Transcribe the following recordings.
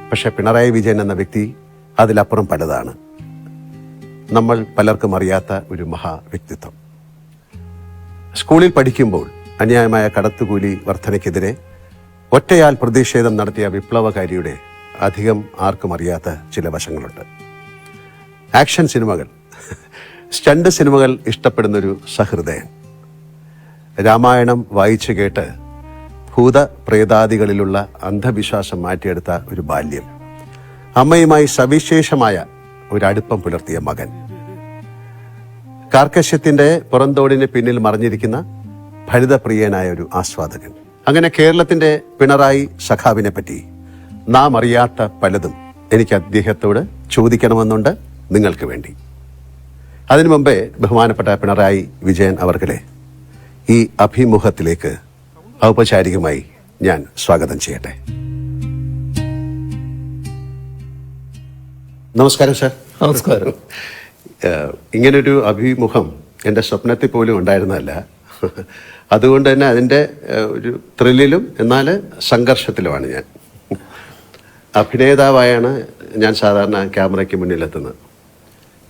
പക്ഷെ പിണറായി വിജയൻ എന്ന വ്യക്തി അതിലപ്പുറം പലതാണ്. നമ്മൾ പലർക്കും അറിയാത്ത ഒരു മഹാ വ്യക്തിത്വം. സ്കൂളിൽ പഠിക്കുമ്പോൾ അന്യായമായ കടത്തുകൂലി വർധനയ്ക്കെതിരെ ഒറ്റയാൽ പ്രതിഷേധം നടത്തിയ വിപ്ലവകാരിയുടെ അധികം ആർക്കും അറിയാത്ത ചില വശങ്ങളുണ്ട്. ആക്ഷൻ സിനിമകൾ, സ്റ്റണ്ട് സിനിമകൾ ഇഷ്ടപ്പെടുന്നൊരു സഹൃദയൻ. രാമായണം വായിച്ചു കേട്ട് ഭൂതപ്രേതാദികളിലുള്ള അന്ധവിശ്വാസം മാറ്റിയെടുത്ത ഒരു ബാല്യം. അമ്മയുമായി സവിശേഷമായ ഒരടുപ്പം പുലർത്തിയ മകൻ. കാർക്കശ്യത്തിന്റെ പുറന്തോടിന് പിന്നിൽ മറിഞ്ഞിരിക്കുന്ന ഫലിതപ്രിയനായ ഒരു ആസ്വാദകൻ. അങ്ങനെ കേരളത്തിന്റെ പിണറായി സഖാവിനെ പറ്റി നാം അറിയാത്ത പലതും എനിക്ക് അദ്ദേഹത്തോട് ചോദിക്കണമെന്നുണ്ട്, നിങ്ങൾക്ക് വേണ്ടി. അതിനു മുമ്പേ ബഹുമാനപ്പെട്ട പിണറായി വിജയൻ അവർകളെ ഈ അഭിമുഖത്തിലേക്ക് ഔപചാരികമായി ഞാൻ സ്വാഗതം ചെയ്യട്ടെ. നമസ്കാരം സർ. നമസ്കാരം. ഇങ്ങനൊരു അഭിമുഖം എൻ്റെ സ്വപ്നത്തിൽ പോലും ഉണ്ടായിരുന്നതല്ല. അതുകൊണ്ട് തന്നെ അതിൻ്റെ ഒരു ത്രില്ലിലും എന്നാൽ സംഘർഷത്തിലുമാണ് ഞാൻ. അഭിനേതാവായാണ് ഞാൻ സാധാരണ ക്യാമറയ്ക്ക് മുന്നിലെത്തുന്നത്.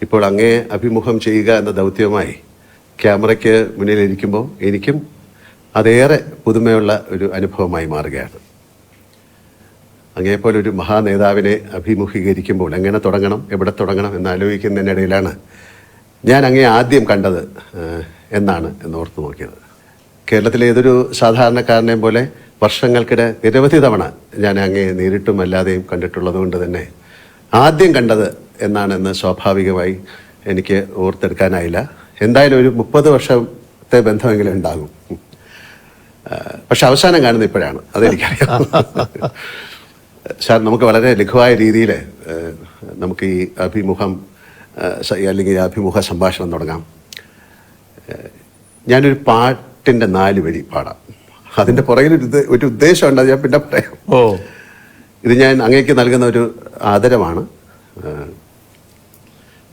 ഇപ്പോൾ അങ്ങേ അഭിമുഖം ചെയ്യുക എന്ന ദൗത്യവുമായി ക്യാമറയ്ക്ക് മുന്നിലിരിക്കുമ്പോൾ എനിക്കും അതേറെ പുതുമയുള്ള ഒരു അനുഭവമായി മാറുകയാണ്. അങ്ങേപ്പോലെ ഒരു മഹാനേതാവിനെ അഭിമുഖീകരിക്കുമ്പോൾ എങ്ങനെ തുടങ്ങണം, എവിടെ തുടങ്ങണം എന്നാലോചിക്കുന്നതിനിടയിലാണ് ഞാൻ അങ്ങേ ആദ്യം കണ്ടത് എന്നാണ് എന്നോർത്ത് നോക്കിയത്. കേരളത്തിലെ ഏതൊരു സാധാരണക്കാരനെയും പോലെ വർഷങ്ങൾക്കിടെ നിരവധി തവണ ഞാൻ അങ്ങേ നേരിട്ടും അല്ലാതെയും കണ്ടിട്ടുള്ളത് കൊണ്ട് തന്നെ ആദ്യം കണ്ടത് എന്നാണെന്ന് സ്വാഭാവികമായി എനിക്ക് ഓർത്തെടുക്കാനായില്ല. എന്തായാലും ഒരു 30 വർഷത്തെ ബന്ധമെങ്കിലും ഉണ്ടാകും. പക്ഷെ അവസാനം കാണുന്നത് ഇപ്പോഴാണ്, അതെനിക്കറിയാം. സാർ, നമുക്ക് വളരെ ലഘുവായ രീതിയിൽ നമുക്ക് ഈ അഭിമുഖം അല്ലെങ്കിൽ അഭിമുഖ സംഭാഷണം തുടങ്ങാം. ഞാനൊരു പാട്ടിൻ്റെ 4 വരി പാടാം. അതിൻ്റെ പുറകിൽ ഒരു ഉദ്ദേശമുണ്ട്, അത് ഞാൻ പിന്നെ പറയാം. ഇത് ഞാൻ അങ്ങേക്ക് നൽകുന്ന ഒരു ആദരമാണ്.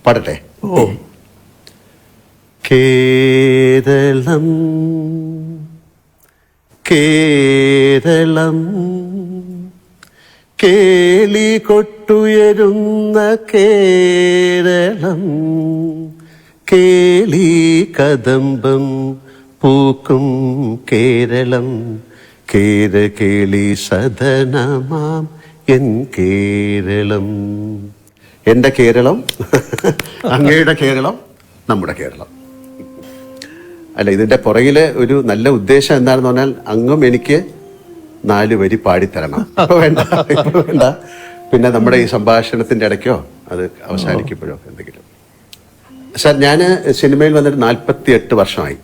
പാടട്ടെ? കേരളം കേരളം കേളി കൊട്ടുയരുന്ന കേരളം, കേളി കദംബം പൂക്കും കേരളം, കേരകേളി സദനമാം എൻ കേരളം. എൻ്റെ കേരളം, അങ്ങയുടെ കേരളം, നമ്മുടെ കേരളം. അല്ല, ഇതിൻ്റെ പുറകിൽ ഒരു നല്ല ഉദ്ദേശം എന്താണെന്ന് പറഞ്ഞാൽ അങ്ങും എനിക്ക് 4 വരി പാടിത്തരണം. ഇപ്പൊ വേണ്ട, ഇപ്പൊ വേണ്ട. പിന്നെ നമ്മുടെ ഈ സംഭാഷണത്തിന്റെ ഇടയ്ക്കോ അത് അവസാനിക്കുമ്പോഴോ എന്തെങ്കിലും. സാർ, ഞാൻ സിനിമയിൽ വന്നിട്ട് 48 വർഷമായി.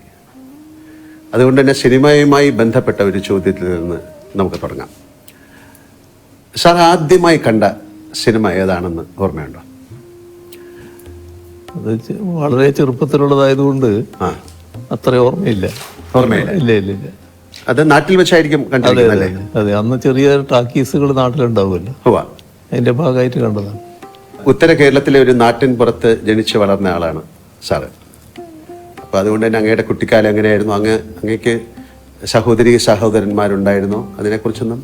അതുകൊണ്ട് തന്നെ സിനിമയുമായി ബന്ധപ്പെട്ട ഒരു ചോദ്യത്തിൽ നിന്ന് നമുക്ക് തുടങ്ങാം. സാർ, ആദ്യമായി കണ്ട സിനിമ ഏതാണെന്ന് ഓർമ്മയുണ്ടോ? അത് വളരെ ചെറുപ്പത്തിലുള്ളതായതുകൊണ്ട് അത്ര ഓർമ്മയില്ല. ഓർമ്മയില്ല? ഇല്ല ഇല്ല ഇല്ല. അത് നാട്ടിൽ വെച്ചായിരിക്കും കണ്ടത്? അതെ, അന്ന് ചെറിയ ടാക്കീസുകൾ നാട്ടിലുണ്ടാവുമല്ലോ, അതിന്റെ ഭാഗമായിട്ട് കണ്ടതാണ്. ഉത്തര കേരളത്തിലെ ഒരു നാട്ടിൻ പുറത്ത് ജനിച്ചു വളർന്ന ആളാണ് സാറ്. അപ്പൊ അതുകൊണ്ട് തന്നെ അങ്ങയുടെ കുട്ടിക്കാലം എങ്ങനെയായിരുന്നു? അങ്ങേക്ക് സഹോദരി സഹോദരന്മാരുണ്ടായിരുന്നോ? അതിനെക്കുറിച്ചൊന്നും.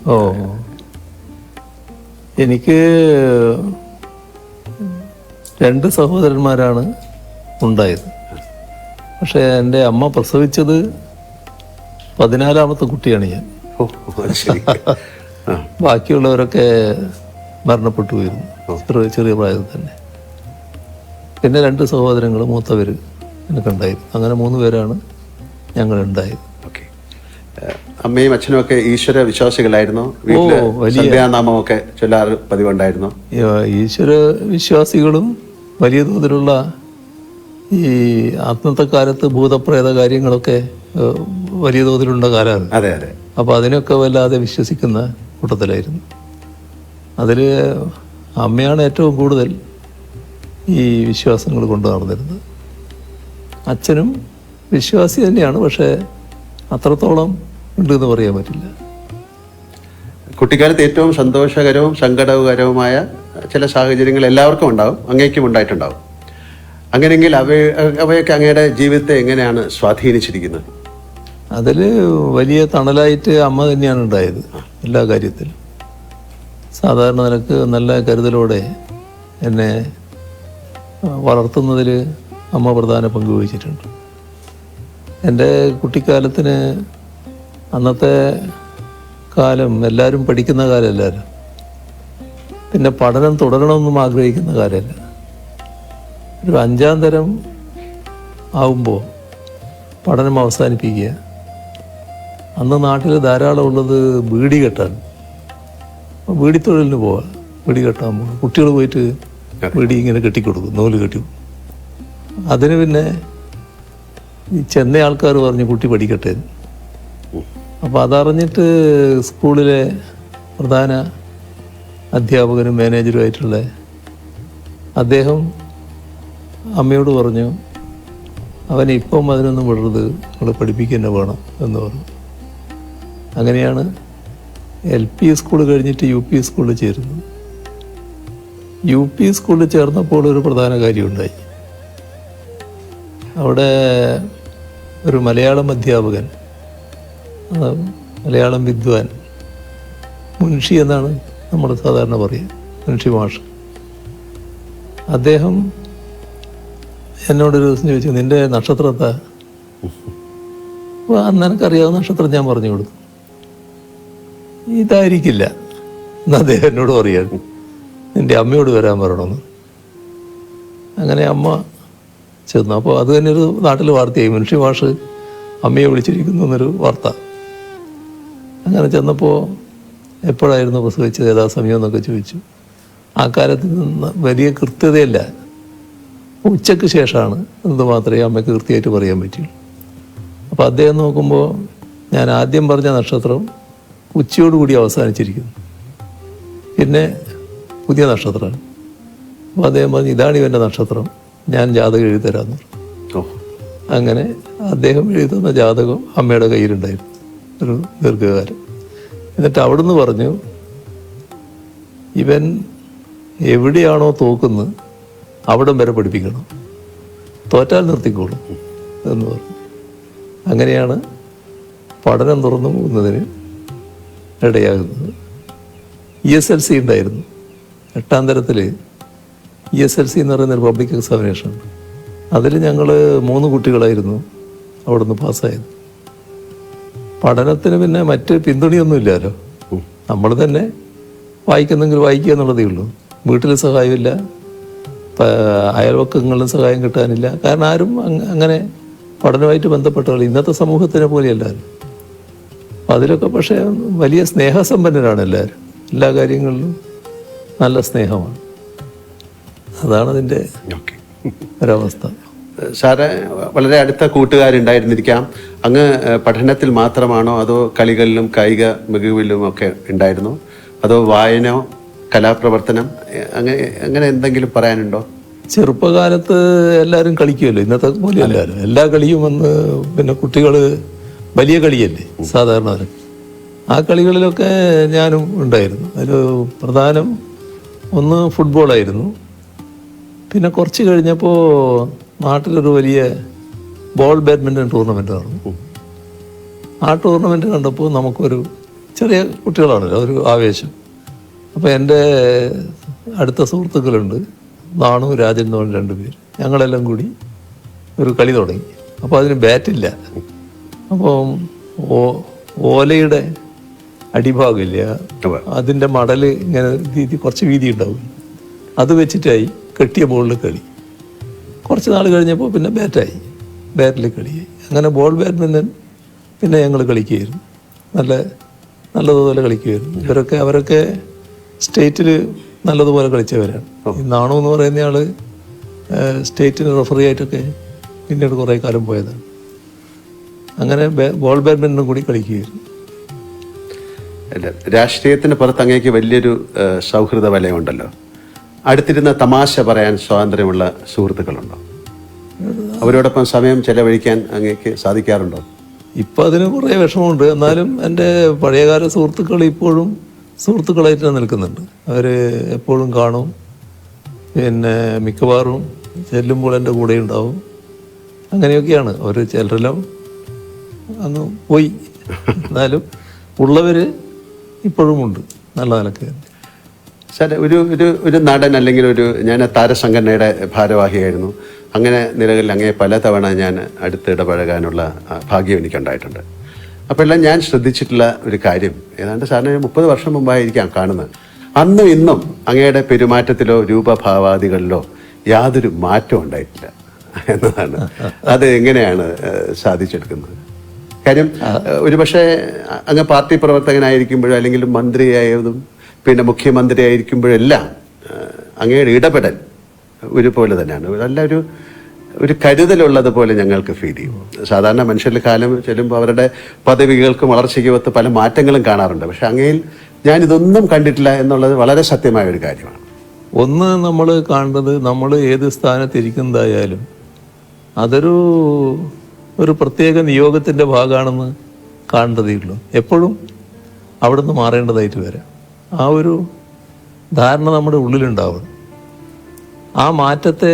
എനിക്ക് 2 സഹോദരന്മാരാണ് ഉണ്ടായത്. പക്ഷെ എൻ്റെ അമ്മ പ്രസവിച്ചത് 14ാമത്തെ കുട്ടിയാണ് ഞാൻ. ബാക്കിയുള്ളവരൊക്കെ മരണപ്പെട്ടു പോയിരുന്നു ചെറിയ പ്രായത്തിൽ തന്നെ. പിന്നെ 2 സഹോദരങ്ങൾ, മൂത്തവർ എനിക്കുണ്ടായിരുന്നു. അങ്ങനെ 3 പേരാണ് ഞങ്ങളുണ്ടായത്. അമ്മയും അച്ഛനും ഒക്കെ ഈശ്വര വിശ്വാസികളായിരുന്നു? സന്ധ്യാനാമമൊക്കെ ചൊല്ലാറ് പതിവുണ്ടായിരുന്നു? ഈശ്വര വിശ്വാസികളും വലിയ തോതിലുള്ള ഈ അന്നത്തെ കാലത്ത് ഭൂതപ്രേത കാര്യങ്ങളൊക്കെ വലിയ തോതിലുള്ള കാലമാണ്. അതെ അതെ. അപ്പോൾ അതിനൊക്കെ വല്ലാതെ വിശ്വസിക്കുന്ന കൂട്ടത്തിലായിരുന്നു. അതിൽ അമ്മയാണ് ഏറ്റവും കൂടുതൽ ഈ വിശ്വാസങ്ങൾ കൊണ്ടു നടന്നിരുന്നത്. അച്ഛനും വിശ്വാസി തന്നെയാണ്, പക്ഷേ അത്രത്തോളം ഉണ്ടെന്ന് പറയാൻ പറ്റില്ല. കുട്ടിക്കാലത്ത് ഏറ്റവും സന്തോഷകരവും സങ്കടകരവുമായ ചില സാഹചര്യങ്ങൾ എല്ലാവർക്കും ഉണ്ടാവും, അങ്ങേക്കും ഉണ്ടായിട്ടുണ്ടാവും. അങ്ങനെയെങ്കിൽ അവയൊക്കെ അങ്ങയുടെ ജീവിതത്തെ എങ്ങനെയാണ് സ്വാധീനിച്ചിരിക്കുന്നത്? അതിൽ വലിയ തണലായിട്ട് അമ്മ തന്നെയാണ് ഉണ്ടായത് എല്ലാ കാര്യത്തിലും. സാധാരണ നിലക്ക് നല്ല കരുതലോടെ എന്നെ വളർത്തുന്നതിൽ അമ്മ പ്രധാന പങ്ക് വഹിച്ചിട്ടുണ്ട്. എൻ്റെ കുട്ടിക്കാലത്തിന് അന്നത്തെ കാലം എല്ലാവരും പഠിക്കുന്ന കാലമല്ലായിരുന്നു. പിന്നെ പഠനം തുടരണമെന്നും ആഗ്രഹിക്കുന്ന കാലമല്ല. ഒരു 5ാം തരം ആവുമ്പോൾ പഠനം അവസാനിപ്പിക്കുക. അന്ന് നാട്ടിൽ ധാരാളം ഉള്ളത് ബീഡി കെട്ടാണ്. ബീഡി തൊഴിലിന് പോവാം, ബീഡി കെട്ടാൻ പോകും. കുട്ടികൾ പോയിട്ട് ബീഡി ഇങ്ങനെ കെട്ടിക്കൊടുക്കും, നൂല് കെട്ടി. അതിന് പിന്നെ ഈ ചെന്ന ആൾക്കാർ പറഞ്ഞു കുട്ടി പഠിക്കട്ടെ. അപ്പോൾ അതറിഞ്ഞിട്ട് സ്കൂളിലെ പ്രധാന അധ്യാപകനും മാനേജറുമായിട്ടുള്ള അദ്ദേഹം അമ്മയോട് പറഞ്ഞു, അവനെ ഇപ്പം അതിനൊന്നും വിടരുത്, നിങ്ങൾ പഠിപ്പിക്കുക തന്നെ വേണം എന്ന് പറഞ്ഞു. അങ്ങനെയാണ് LP സ്കൂൾ കഴിഞ്ഞിട്ട് UP സ്കൂളിൽ ചേരുന്നു. UP സ്കൂളിൽ ചേർന്നപ്പോൾ ഒരു പ്രധാന കാര്യമുണ്ടായി. അവിടെ ഒരു മലയാളം അധ്യാപകൻ, മലയാളം വിദ്വാൻ, മുൻഷി എന്നാണ് നമ്മൾ സാധാരണ പറയുക, മുൻഷി മാഷ്. അദ്ദേഹം എന്നോടൊരു ദിവസം ചോദിച്ചു, നിന്റെ നക്ഷത്രത്താ? അപ്പോൾ അന്ന് എനിക്കറിയാവുന്ന നക്ഷത്രം ഞാൻ പറഞ്ഞു കൊടുത്തു. ഇതായിരിക്കില്ല എന്ന് അദ്ദേഹം എന്നോട് പറയാണ്, നിന്റെ അമ്മയോട് വരാൻ പറയണമെന്ന്. അങ്ങനെ അമ്മ ചെന്നു. അപ്പോൾ അത് തന്നെ ഒരു നാട്ടിൽ വാർത്തയായി, മുൻഷി മാഷ് അമ്മയെ വിളിച്ചിരിക്കുന്നു എന്നൊരു വാർത്ത. അങ്ങനെ ചെന്നപ്പോൾ എപ്പോഴായിരുന്നു പ്രസവിച്ചത്, ഏതാ സമയം എന്നൊക്കെ ചോദിച്ചു. ആ കാലത്ത് വലിയ കൃത്യതയില്ല, ഉച്ചയ്ക്ക് ശേഷമാണ് എന്ന് മാത്രമേ അമ്മയ്ക്ക് കൃത്യമായിട്ട് പറയാൻ പറ്റുള്ളൂ. അപ്പോൾ അദ്ദേഹം നോക്കുമ്പോൾ ഞാൻ ആദ്യം പറഞ്ഞ നക്ഷത്രം ഉച്ചയോടുകൂടി അവസാനിച്ചിരിക്കുന്നു, പിന്നെ പുതിയ നക്ഷത്രമാണ്. അപ്പോൾ അദ്ദേഹം പറഞ്ഞു, ഇതാണ് ഇവൻ്റെ നക്ഷത്രം, ഞാൻ ജാതകം എഴുതിത്തരാമെന്ന് പറഞ്ഞു. അങ്ങനെ അദ്ദേഹം എഴുതുന്ന ജാതകം അമ്മയുടെ കയ്യിലുണ്ടായിരുന്നു ഒരു ദീർഘകാലം. എന്നിട്ട് അവിടുന്ന് പറഞ്ഞു, ഇവൻ എവിടെയാണോ തോക്കുന്നത് അവിടം വരെ പഠിപ്പിക്കണം, തോറ്റാൽ നിർത്തിക്കോളും എന്ന് പറഞ്ഞു. അങ്ങനെയാണ് പഠനം തുറന്നു പോകുന്നതിന് ഇടയാകുന്നത്. ESLC ഉണ്ടായിരുന്നു. 8ാം തരത്തിൽ ESLC എന്ന് പറയുന്നൊരു പബ്ലിക് എക്സാമിനേഷൻ. അതിൽ ഞങ്ങൾ 3 കുട്ടികളായിരുന്നു അവിടുന്ന് പാസ്സായത്. പഠനത്തിന് പിന്നെ മറ്റ് പിന്തുണയൊന്നുമില്ലല്ലോ, നമ്മൾ തന്നെ വായിക്കുന്നെങ്കിൽ വായിക്കുക എന്നുള്ളതേ ഉള്ളൂ. വീട്ടിൽ സഹായമില്ല, അയൽവക്കങ്ങളിലും സഹായം കിട്ടാനില്ല. കാരണം ആരും അങ്ങനെ പഠനമായിട്ട് ബന്ധപ്പെട്ടവർ ഇന്നത്തെ സമൂഹത്തിനെ പോലെയല്ലാരും. അപ്പം അതിലൊക്കെ പക്ഷേ വലിയ സ്നേഹസമ്പന്നരാണ് എല്ലാവരും, എല്ലാ കാര്യങ്ങളിലും നല്ല സ്നേഹമാണ്. അതാണ് അതിൻ്റെ ഒരവസ്ഥ. സാറ് വളരെ അടുത്ത കൂട്ടുകാരുണ്ടായിരുന്നിരിക്കാം. അങ്ങ് പഠനത്തിൽ മാത്രമാണോ അതോ കളികളിലും കായിക മികവിലും ഒക്കെ ഉണ്ടായിരുന്നോ, അതോ വായന, കലാപ്രവർത്തനം, അങ്ങനെ എന്തെങ്കിലും പറയാനുണ്ടോ? ചെറുപ്പകാലത്ത് എല്ലാവരും കളിക്കുമല്ലോ, ഇന്നത്തെ പോലെ എല്ലാവരും എല്ലാ കളിയും വന്ന് പിന്നെ കുട്ടികൾ വലിയ കളിയല്ലേ സാധാരണ. ആ കളികളിലൊക്കെ ഞാനും ഉണ്ടായിരുന്നു. അതിൽ പ്രധാനം ഒന്ന് ഫുട്ബോളായിരുന്നു. പിന്നെ കുറച്ച് കഴിഞ്ഞപ്പോൾ നാട്ടിലൊരു വലിയ ബാഡ്മിൻ്റൺ ടൂർണമെൻ്റ് നടന്നു. ആ ടൂർണമെൻറ്റ് കണ്ടപ്പോൾ നമുക്കൊരു ചെറിയ കുട്ടികളാണല്ലോ, ഒരു ആവേശം. അപ്പോൾ എൻ്റെ അടുത്ത സുഹൃത്തുക്കളുണ്ട്, നാണു, രാജൻ എന്ന് പറഞ്ഞ 2 പേര്. ഞങ്ങളെല്ലാം കൂടി ഒരു കളി തുടങ്ങി. അപ്പോൾ അതിന് ബാറ്റില്ല. അപ്പോൾ ഓലയുടെ അടിഭാഗമില്ല, അതിൻ്റെ മടൽ ഇങ്ങനെ കുറച്ച് വീതി ഉണ്ടാവും, അത് വെച്ചിട്ടായി കെട്ടിയ ബോളിൽ കളി. കുറച്ച് നാൾ കഴിഞ്ഞപ്പോൾ പിന്നെ ബാറ്റിൽ കളിയായി. അങ്ങനെ ബാഡ്മിൻ്റൺ പിന്നെ ഞങ്ങൾ കളിക്കുകയായിരുന്നു, നല്ലതുപോലെ കളിക്കുമായിരുന്നു. അവരൊക്കെ സ്റ്റേറ്റിൽ നല്ലതുപോലെ കളിച്ചവരാണ്. ഈ നാണു എന്ന് പറയുന്ന ആൾ സ്റ്റേറ്റിന് റെഫറി ആയിട്ടൊക്കെ പിന്നീട് കുറേ കാലം പോയതാണ്. അങ്ങനെ ബാഡ്മിൻ്റൺ കൂടി കളിക്കുകയായിരുന്നു. രാഷ്ട്രീയത്തിന് പുറത്ത് അങ്ങേക്ക് വലിയൊരു സൗഹൃദ വലയമുണ്ടല്ലോ. അടുത്തിരുന്ന തമാശ പറയാൻ സ്വാതന്ത്ര്യമുള്ള സുഹൃത്തുക്കളുണ്ടോ? അവരോടൊപ്പം സമയം ചെലവഴിക്കാൻ അങ്ങേക്ക് സാധിക്കാറുണ്ടോ? ഇപ്പം അതിന് കുറേ വിഷമമുണ്ട്. എന്നാലും എൻ്റെ പഴയകാല സുഹൃത്തുക്കൾ ഇപ്പോഴും സുഹൃത്തുക്കളായിട്ട് നിൽക്കുന്നുണ്ട്. അവർ എപ്പോഴും കാണും, പിന്നെ മിക്കവാറും ചെല്ലുമ്പോൾ എൻ്റെ കൂടെ ഉണ്ടാവും. അങ്ങനെയൊക്കെയാണ്. അവർ ചിലരെല്ലാം അങ്ങ് പോയി, എന്നാലും ഉള്ളവർ ഇപ്പോഴും ഉണ്ട് നല്ല നിലക്ക്. സാർ ഒരു ഒരു ഒരു നടൻ അല്ലെങ്കിൽ ഞാൻ താരസംഘടനയുടെ ഭാരവാഹിയായിരുന്നു. അങ്ങനെ നിലകളിൽ അങ്ങേ പലതവണ ഞാൻ അടുത്ത് ഇടപഴകാനുള്ള ഭാഗ്യം എനിക്കുണ്ടായിട്ടുണ്ട്. അപ്പോൾ എല്ലാം ഞാൻ ശ്രദ്ധിച്ചിട്ടുള്ള ഒരു കാര്യം, ഏതാണ്ട് സാറിന് 30 വർഷം മുമ്പായിരിക്കാം കാണുന്നത്. അന്നും ഇന്നും അങ്ങയുടെ പെരുമാറ്റത്തിലോ രൂപഭാവാദികളിലോ യാതൊരു മാറ്റവും ഉണ്ടായിട്ടില്ല എന്നതാണ്. അത് എങ്ങനെയാണ് സാധിച്ചെടുക്കുന്നത്? കാര്യം ഒരുപക്ഷെ അങ്ങ് പാർട്ടി പ്രവർത്തകനായിരിക്കുമ്പോഴും അല്ലെങ്കിൽ മന്ത്രിയായതും പിന്നെ മുഖ്യമന്ത്രി ആയിരിക്കുമ്പോഴെല്ലാം അങ്ങയുടെ ഇടപെടൽ ഒരുപോലെ തന്നെയാണ്. നല്ല ഒരു കരുതലുള്ളതുപോലെ ഞങ്ങൾക്ക് ഫീൽ ചെയ്യും. സാധാരണ മനുഷ്യരുടെ കാലം ചെല്ലുമ്പോൾ അവരുടെ പദവികൾക്കും വളർച്ചയ്ക്കും ഒത്ത് പല മാറ്റങ്ങളും കാണാറുണ്ട്. പക്ഷെ അങ്ങയിൽ ഞാനിതൊന്നും കണ്ടിട്ടില്ല എന്നുള്ളത് വളരെ സത്യമായ ഒരു കാര്യമാണ്. ഒന്ന് നമ്മൾ കാണുന്നത്, നമ്മൾ ഏത് സ്ഥാനത്തിരിക്കുന്നതായാലും ഒരു പ്രത്യേക നിയോഗത്തിൻ്റെ ഭാഗമാണെന്ന് കാണേണ്ടതേ ഉള്ളൂ. എപ്പോഴും അവിടെ നിന്ന് മാറേണ്ടതായിട്ട് വരാം. ആ ഒരു ധാരണ നമ്മുടെ ഉള്ളിലുണ്ടാവണം. ആ മാറ്റത്തെ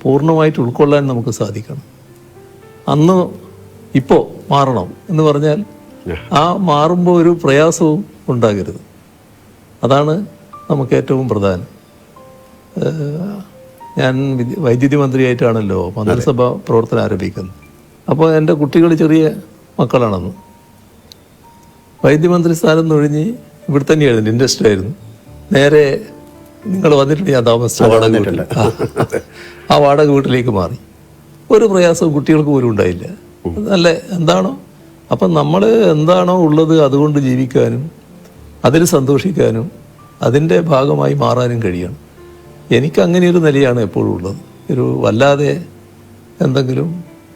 പൂർണ്ണമായിട്ട് ഉൾക്കൊള്ളാൻ നമുക്ക് സാധിക്കണം. അന്ന് ഇപ്പോൾ മാറണം എന്ന് പറഞ്ഞാൽ ആ മാറുമ്പോൾ ഒരു പ്രയാസവും ഉണ്ടാകരുത്. അതാണ് നമുക്ക് ഏറ്റവും പ്രധാനം. ഞാൻ വൈദ്യുതി മന്ത്രിയായിട്ടാണല്ലോ മന്ത്രിസഭ പ്രവർത്തനം ആരംഭിക്കുന്നത്. അപ്പോൾ എൻ്റെ കുട്ടികൾ ചെറിയ മക്കളാണെന്ന്. വൈദ്യമന്ത്രി സ്ഥാനം ഒഴിഞ്ഞ് ഇവിടെ തന്നെയായിരുന്നു, ഇൻഡസ്ട്രി ആയിരുന്നു. നേരെ നിങ്ങൾ വന്നിട്ടുണ്ട്, ഞാൻ താമസിച്ച വാടക വീട്ടിൽ, ആ വാടക വീട്ടിലേക്ക് മാറി. ഒരു പ്രയാസവും കുട്ടികൾക്ക് പോലും ഉണ്ടായില്ല. നല്ല എന്താണോ, അപ്പം നമ്മൾ എന്താണോ ഉള്ളത് അതുകൊണ്ട് ജീവിക്കാനും അതിൽ സന്തോഷിക്കാനും അതിൻ്റെ ഭാഗമായി മാറാനും കഴിയണം. എനിക്ക് അങ്ങനെ ഒരു നിലയാണ് എപ്പോഴും ഉള്ളത്. വല്ലാതെ എന്തെങ്കിലും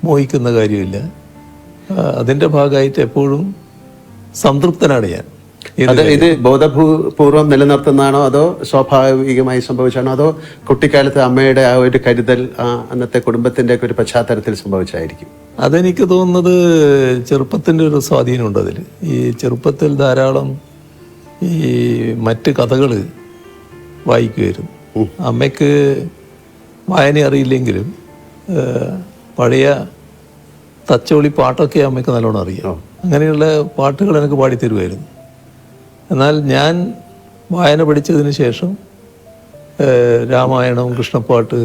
മോഹിക്കുന്ന കാര്യമില്ല. അതിൻ്റെ ഭാഗമായിട്ട് എപ്പോഴും സംതൃപ്തനാണ് ഞാൻ. ഇത് ബോധപൂർവം നിലനിർത്തുന്നതാണോ അതോ സ്വാഭാവികമായി സംഭവിച്ചാണോ അതോ കുട്ടിക്കാലത്ത് അമ്മയുടെ ആ ഒരു കരുതൽ അന്നത്തെ കുടുംബത്തിന്റെ ഒക്കെ ഒരു പശ്ചാത്തലത്തിൽ സംഭവിച്ചായിരിക്കും? അതെനിക്ക് തോന്നുന്നത് ചെറുപ്പത്തിൻ്റെ ഒരു സ്വാധീനമുണ്ട് അതിൽ. ഈ ചെറുപ്പത്തിൽ ധാരാളം ഈ മറ്റ് കഥകൾ വായിക്കുമായിരുന്നു. അമ്മയ്ക്ക് വായന അറിയില്ലെങ്കിലും പഴയ തച്ചോളി പാട്ടൊക്കെ അമ്മയ്ക്ക് നല്ലോണം അറിയാം. അങ്ങനെയുള്ള പാട്ടുകൾ എനിക്ക് പാടിത്തരുമായിരുന്നു. എന്നാൽ ഞാൻ വായന പഠിച്ചതിന് ശേഷം രാമായണം, കൃഷ്ണപ്പാട്ട്,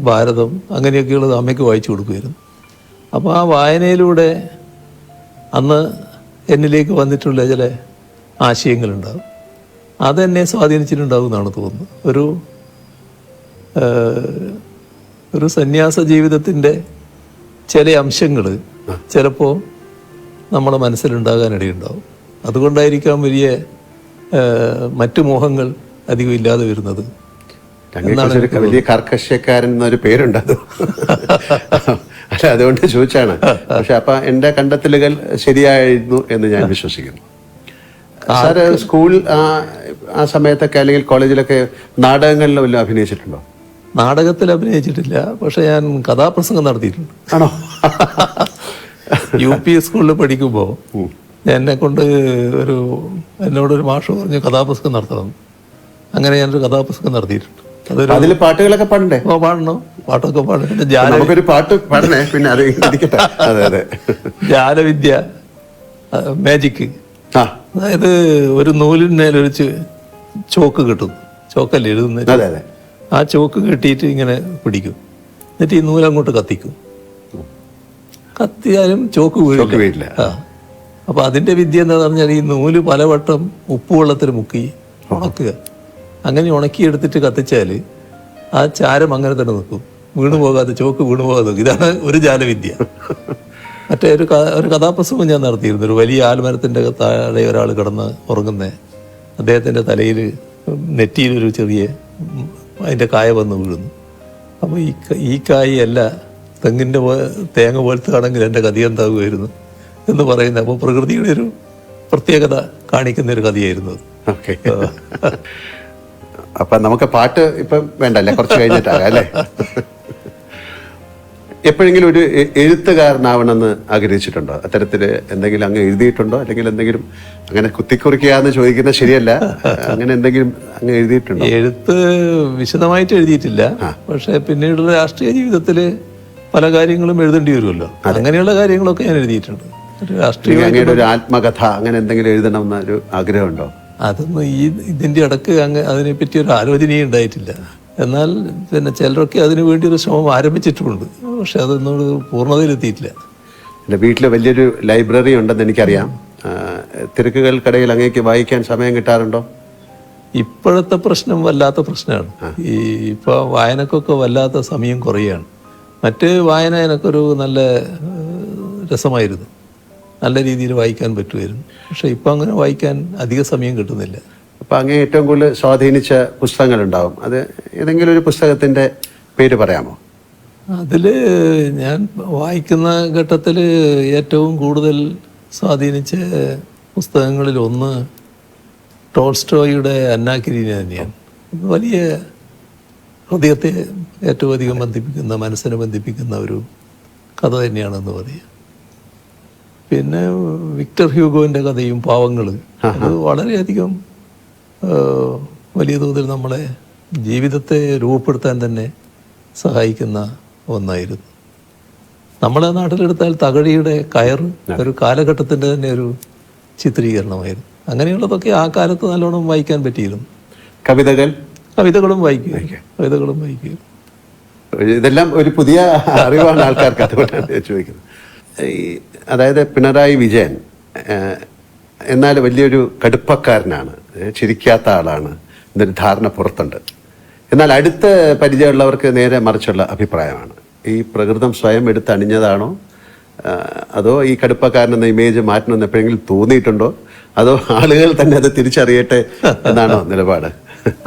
ഭാരതം അങ്ങനെയൊക്കെയുള്ളത് അമ്മയ്ക്ക് വായിച്ചു കൊടുക്കുമായിരുന്നു. അപ്പോൾ ആ വായനയിലൂടെ അന്ന് എന്നിലേക്ക് വന്നിട്ടുള്ള ചില ആശയങ്ങളുണ്ടാകും. അതെന്നെ സ്വാധീനിച്ചിട്ടുണ്ടാകും എന്നാണ് തോന്നുന്നത്. ഒരു സന്യാസ ജീവിതത്തിൻ്റെ ചില അംശങ്ങൾ ചിലപ്പോൾ നമ്മുടെ മനസ്സിലുണ്ടാകാനിടയുണ്ടാവും. അതുകൊണ്ടായിരിക്കാം വലിയ മറ്റു മോഹങ്ങൾ അധികം ഇല്ലാതെ വരുന്നത്. വലിയ കർക്കശക്കാരൻ എന്നൊരു പേരുണ്ടത്. അല്ല, അതുകൊണ്ട് ചോദിച്ചാണ്. പക്ഷെ അപ്പൊ എന്റെ കണ്ടെത്തലുകൾ ശരിയായിരുന്നു എന്ന് ഞാൻ വിശ്വസിക്കുന്നു. സാറ് സ്കൂൾ ആ സമയത്തൊക്കെ അല്ലെങ്കിൽ കോളേജിലൊക്കെ നാടകങ്ങളിലും വല്ലതും അഭിനയിച്ചിട്ടുണ്ടോ? നാടകത്തിൽ അഭിനയിച്ചിട്ടില്ല, പക്ഷെ ഞാൻ കഥാപ്രസംഗം നടത്തിയിട്ടുണ്ട്. ആണോ? UP സ്കൂളിൽ പഠിക്കുമ്പോൾ എന്നോടൊരു മാഷ് പറഞ്ഞു കഥാപുസ്തകം നടത്തണം. അങ്ങനെ ഞാനൊരു കഥാപുസ്തകം നടത്തിയിട്ടുണ്ട്. അതിൽ പാട്ടുകളൊക്കെ പാടണ്ടേ? പാടണം, പാട്ടൊക്കെ പാടുന്നുണ്ട്. നമുക്കൊരു പാട്ട് പാടണേ. പിന്നെ അത് ഇരിക്കട്ടെ. അതെ അതെ. ജാലവിദ്യ, മാജിക്. അതായത് ഒരു നൂലിന്മേലൊരു ചോക്ക് കിട്ടും. ചോക്കല്ലേ എഴുതുന്നത്? ആ ചോക്ക് കെട്ടിയിട്ട് ഇങ്ങനെ പിടിക്കും. എന്നിട്ട് ഈ നൂലങ്ങോട്ട് കത്തിക്കും. കത്തിയാലും ചോക്ക് വീഴില്ല. അപ്പൊ അതിന്റെ വിദ്യ എന്താന്ന് പറഞ്ഞാൽ ഈ നൂല് പലവട്ടം ഉപ്പുവെള്ളത്തിൽ മുക്കി ഉണക്കുക. അങ്ങനെ ഉണക്കിയെടുത്തിട്ട് കത്തിച്ചാൽ ആ ചാരം അങ്ങനെ തന്നെ നിൽക്കും, വീണുപോകാതെ, ചോക്ക് വീണുപോകാതെ നിൽക്കും. ഇതാണ് ഒരു ജാലവിദ്യ. മറ്റേ ഒരു കഥാപ്രസംഗം ഞാൻ നടത്തിയിരുന്നു. ഒരു വലിയ ആൽമരത്തിന്റെ താഴെ ഒരാൾ കിടന്ന് ഉറങ്ങുന്ന, അദ്ദേഹത്തിന്റെ തലയിൽ നെറ്റിയിലൊരു ചെറിയ അതിന്റെ കായ വന്ന് വീഴുന്നു. അപ്പോൾ ഈ കായ് അല്ല തെങ്ങിന്റെ തേങ്ങ പോലത്തെ ആണെങ്കിൽ എൻ്റെ കഥ എന്താകുമായിരുന്നു എന്ന് പറയുന്നത്. അപ്പോൾ പ്രകൃതിയുടെ ഒരു പ്രത്യേകത കാണിക്കുന്ന ഒരു കഥയായിരുന്നു അത്. അപ്പൊ നമുക്ക് പാട്ട് ഇപ്പം വേണ്ടല്ലേ, കുറച്ച് കഴിഞ്ഞിട്ടാകാം അല്ലേ? എപ്പോഴെങ്കിലും ഒരു എഴുത്തുകാരനാവണമെന്ന് ആഗ്രഹിച്ചിട്ടുണ്ടോ? അത്തരത്തിൽ എന്തെങ്കിലും അങ്ങ് എഴുതിയിട്ടുണ്ടോ? അല്ലെങ്കിൽ എന്തെങ്കിലും അങ്ങനെ കുത്തിക്കുറിക്കാന്ന് ചോദിക്കുന്നത് ശരിയല്ല, അങ്ങനെ എന്തെങ്കിലും അങ്ങ് എഴുതിയിട്ടുണ്ടോ? എഴുത്ത് വിശദമായിട്ട് എഴുതിയിട്ടില്ല, പക്ഷെ പിന്നീടുള്ള രാഷ്ട്രീയ ജീവിതത്തിൽ പല കാര്യങ്ങളും എഴുതേണ്ടി വരുമല്ലോ. അങ്ങനെയുള്ള കാര്യങ്ങളൊക്കെ ഞാൻ എഴുതിയിട്ടുണ്ട്. രാഷ്ട്രീയ ഒരു ആത്മകഥ അങ്ങനെ എന്തെങ്കിലും എഴുതണമെന്ന ഒരു ആഗ്രഹമുണ്ടോ? അതൊന്നും ഇതിൻ്റെ ഇടക്ക് അതിനെപ്പറ്റി ഒരു ആലോചനയും ഉണ്ടായിട്ടില്ല. എന്നാൽ പിന്നെ ചിലരൊക്കെ അതിനു വേണ്ടി ഒരു ശ്രമം ആരംഭിച്ചിട്ടുമുണ്ട്. പക്ഷെ അതൊന്നും പൂർണ്ണതയിലെത്തിയിട്ടില്ല. എൻ്റെ വീട്ടിൽ വലിയൊരു ലൈബ്രറി ഉണ്ടെന്ന് എനിക്കറിയാം. തിരക്കുകൾക്കിടയിൽ അങ്ങേക്ക് വായിക്കാൻ സമയം കിട്ടാറുണ്ടോ? ഇപ്പോഴത്തെ പ്രശ്നം വല്ലാത്ത പ്രശ്നമാണ്. ഇപ്പോൾ വായനക്കൊക്കെ വല്ലാത്ത സമയം കുറയാണ്. മറ്റ് വായന എനിക്കൊരു നല്ല രസമായിരുന്നു, നല്ല രീതിയിൽ വായിക്കാൻ പറ്റുമായിരുന്നു. പക്ഷെ ഇപ്പം അങ്ങനെ വായിക്കാൻ അധിക സമയം കിട്ടുന്നില്ല. അപ്പം അങ്ങേ ഏറ്റവും കൂടുതൽ സ്വാധീനിച്ച പുസ്തകങ്ങളുണ്ടാവും. അത് ഏതെങ്കിലും ഒരു പുസ്തകത്തിൻ്റെ പേര് പറയാമോ? അതിൽ ഞാൻ വായിക്കുന്ന ഘട്ടത്തിൽ ഏറ്റവും കൂടുതൽ സ്വാധീനിച്ച പുസ്തകങ്ങളിൽ ഒന്ന് ടോൾസ്റ്റോയുടെ അന്നാ കരീന തന്നെയാണ്. വലിയ ഹൃദയത്തെ ഏറ്റവും അധികം ബന്ധിപ്പിക്കുന്ന, മനസ്സിനെ ബന്ധിപ്പിക്കുന്ന ഒരു കഥ തന്നെയാണെന്ന് പറയാം. പിന്നെ വിക്ടർ ഹ്യൂഗോൻ്റെ കഥയും പാവങ്ങൾ, അത് വളരെയധികം വലിയ തോതിൽ നമ്മളെ ജീവിതത്തെ രൂപപ്പെടുത്താൻ തന്നെ സഹായിക്കുന്ന ഒന്നായിരുന്നു. നമ്മളെ നാട്ടിലെടുത്താൽ തകഴിയുടെ കയർ ഒരു കാലഘട്ടത്തിൻ്റെ തന്നെ ഒരു ചിത്രീകരണമായിരുന്നു. അങ്ങനെയുള്ളതൊക്കെ ആ കാലത്ത് നല്ലോണം വായിക്കാൻ പറ്റിയിരുന്നു. കവിതകളും വായിക്കുക. ഇതെല്ലാം ഒരു പുതിയ അറിവാണ് ആൾക്കാർക്ക്, അതുകൊണ്ടാണ് ചോദിക്കുന്നത്. അതായത് പിണറായി വിജയൻ എന്നാൽ വലിയൊരു കടുപ്പക്കാരനാണ്, ചിരിക്കാത്ത ആളാണ് എന്നൊരു ധാരണ പുറത്തുണ്ട്. എന്നാൽ അടുത്ത പരിചയമുള്ളവർക്ക് നേരെ മറിച്ചുള്ള അഭിപ്രായമാണ്. ഈ പ്രകൃതം സ്വയം എടുത്തണിഞ്ഞതാണോ, അതോ ഈ കടുപ്പക്കാരനെന്ന ഇമേജ് മാറ്റണമെന്ന് എപ്പോഴെങ്കിലും തോന്നിയിട്ടുണ്ടോ, അതോ ആളുകൾ തന്നെ അത് തിരിച്ചറിയട്ടെ എന്നാണോ നിലപാട്?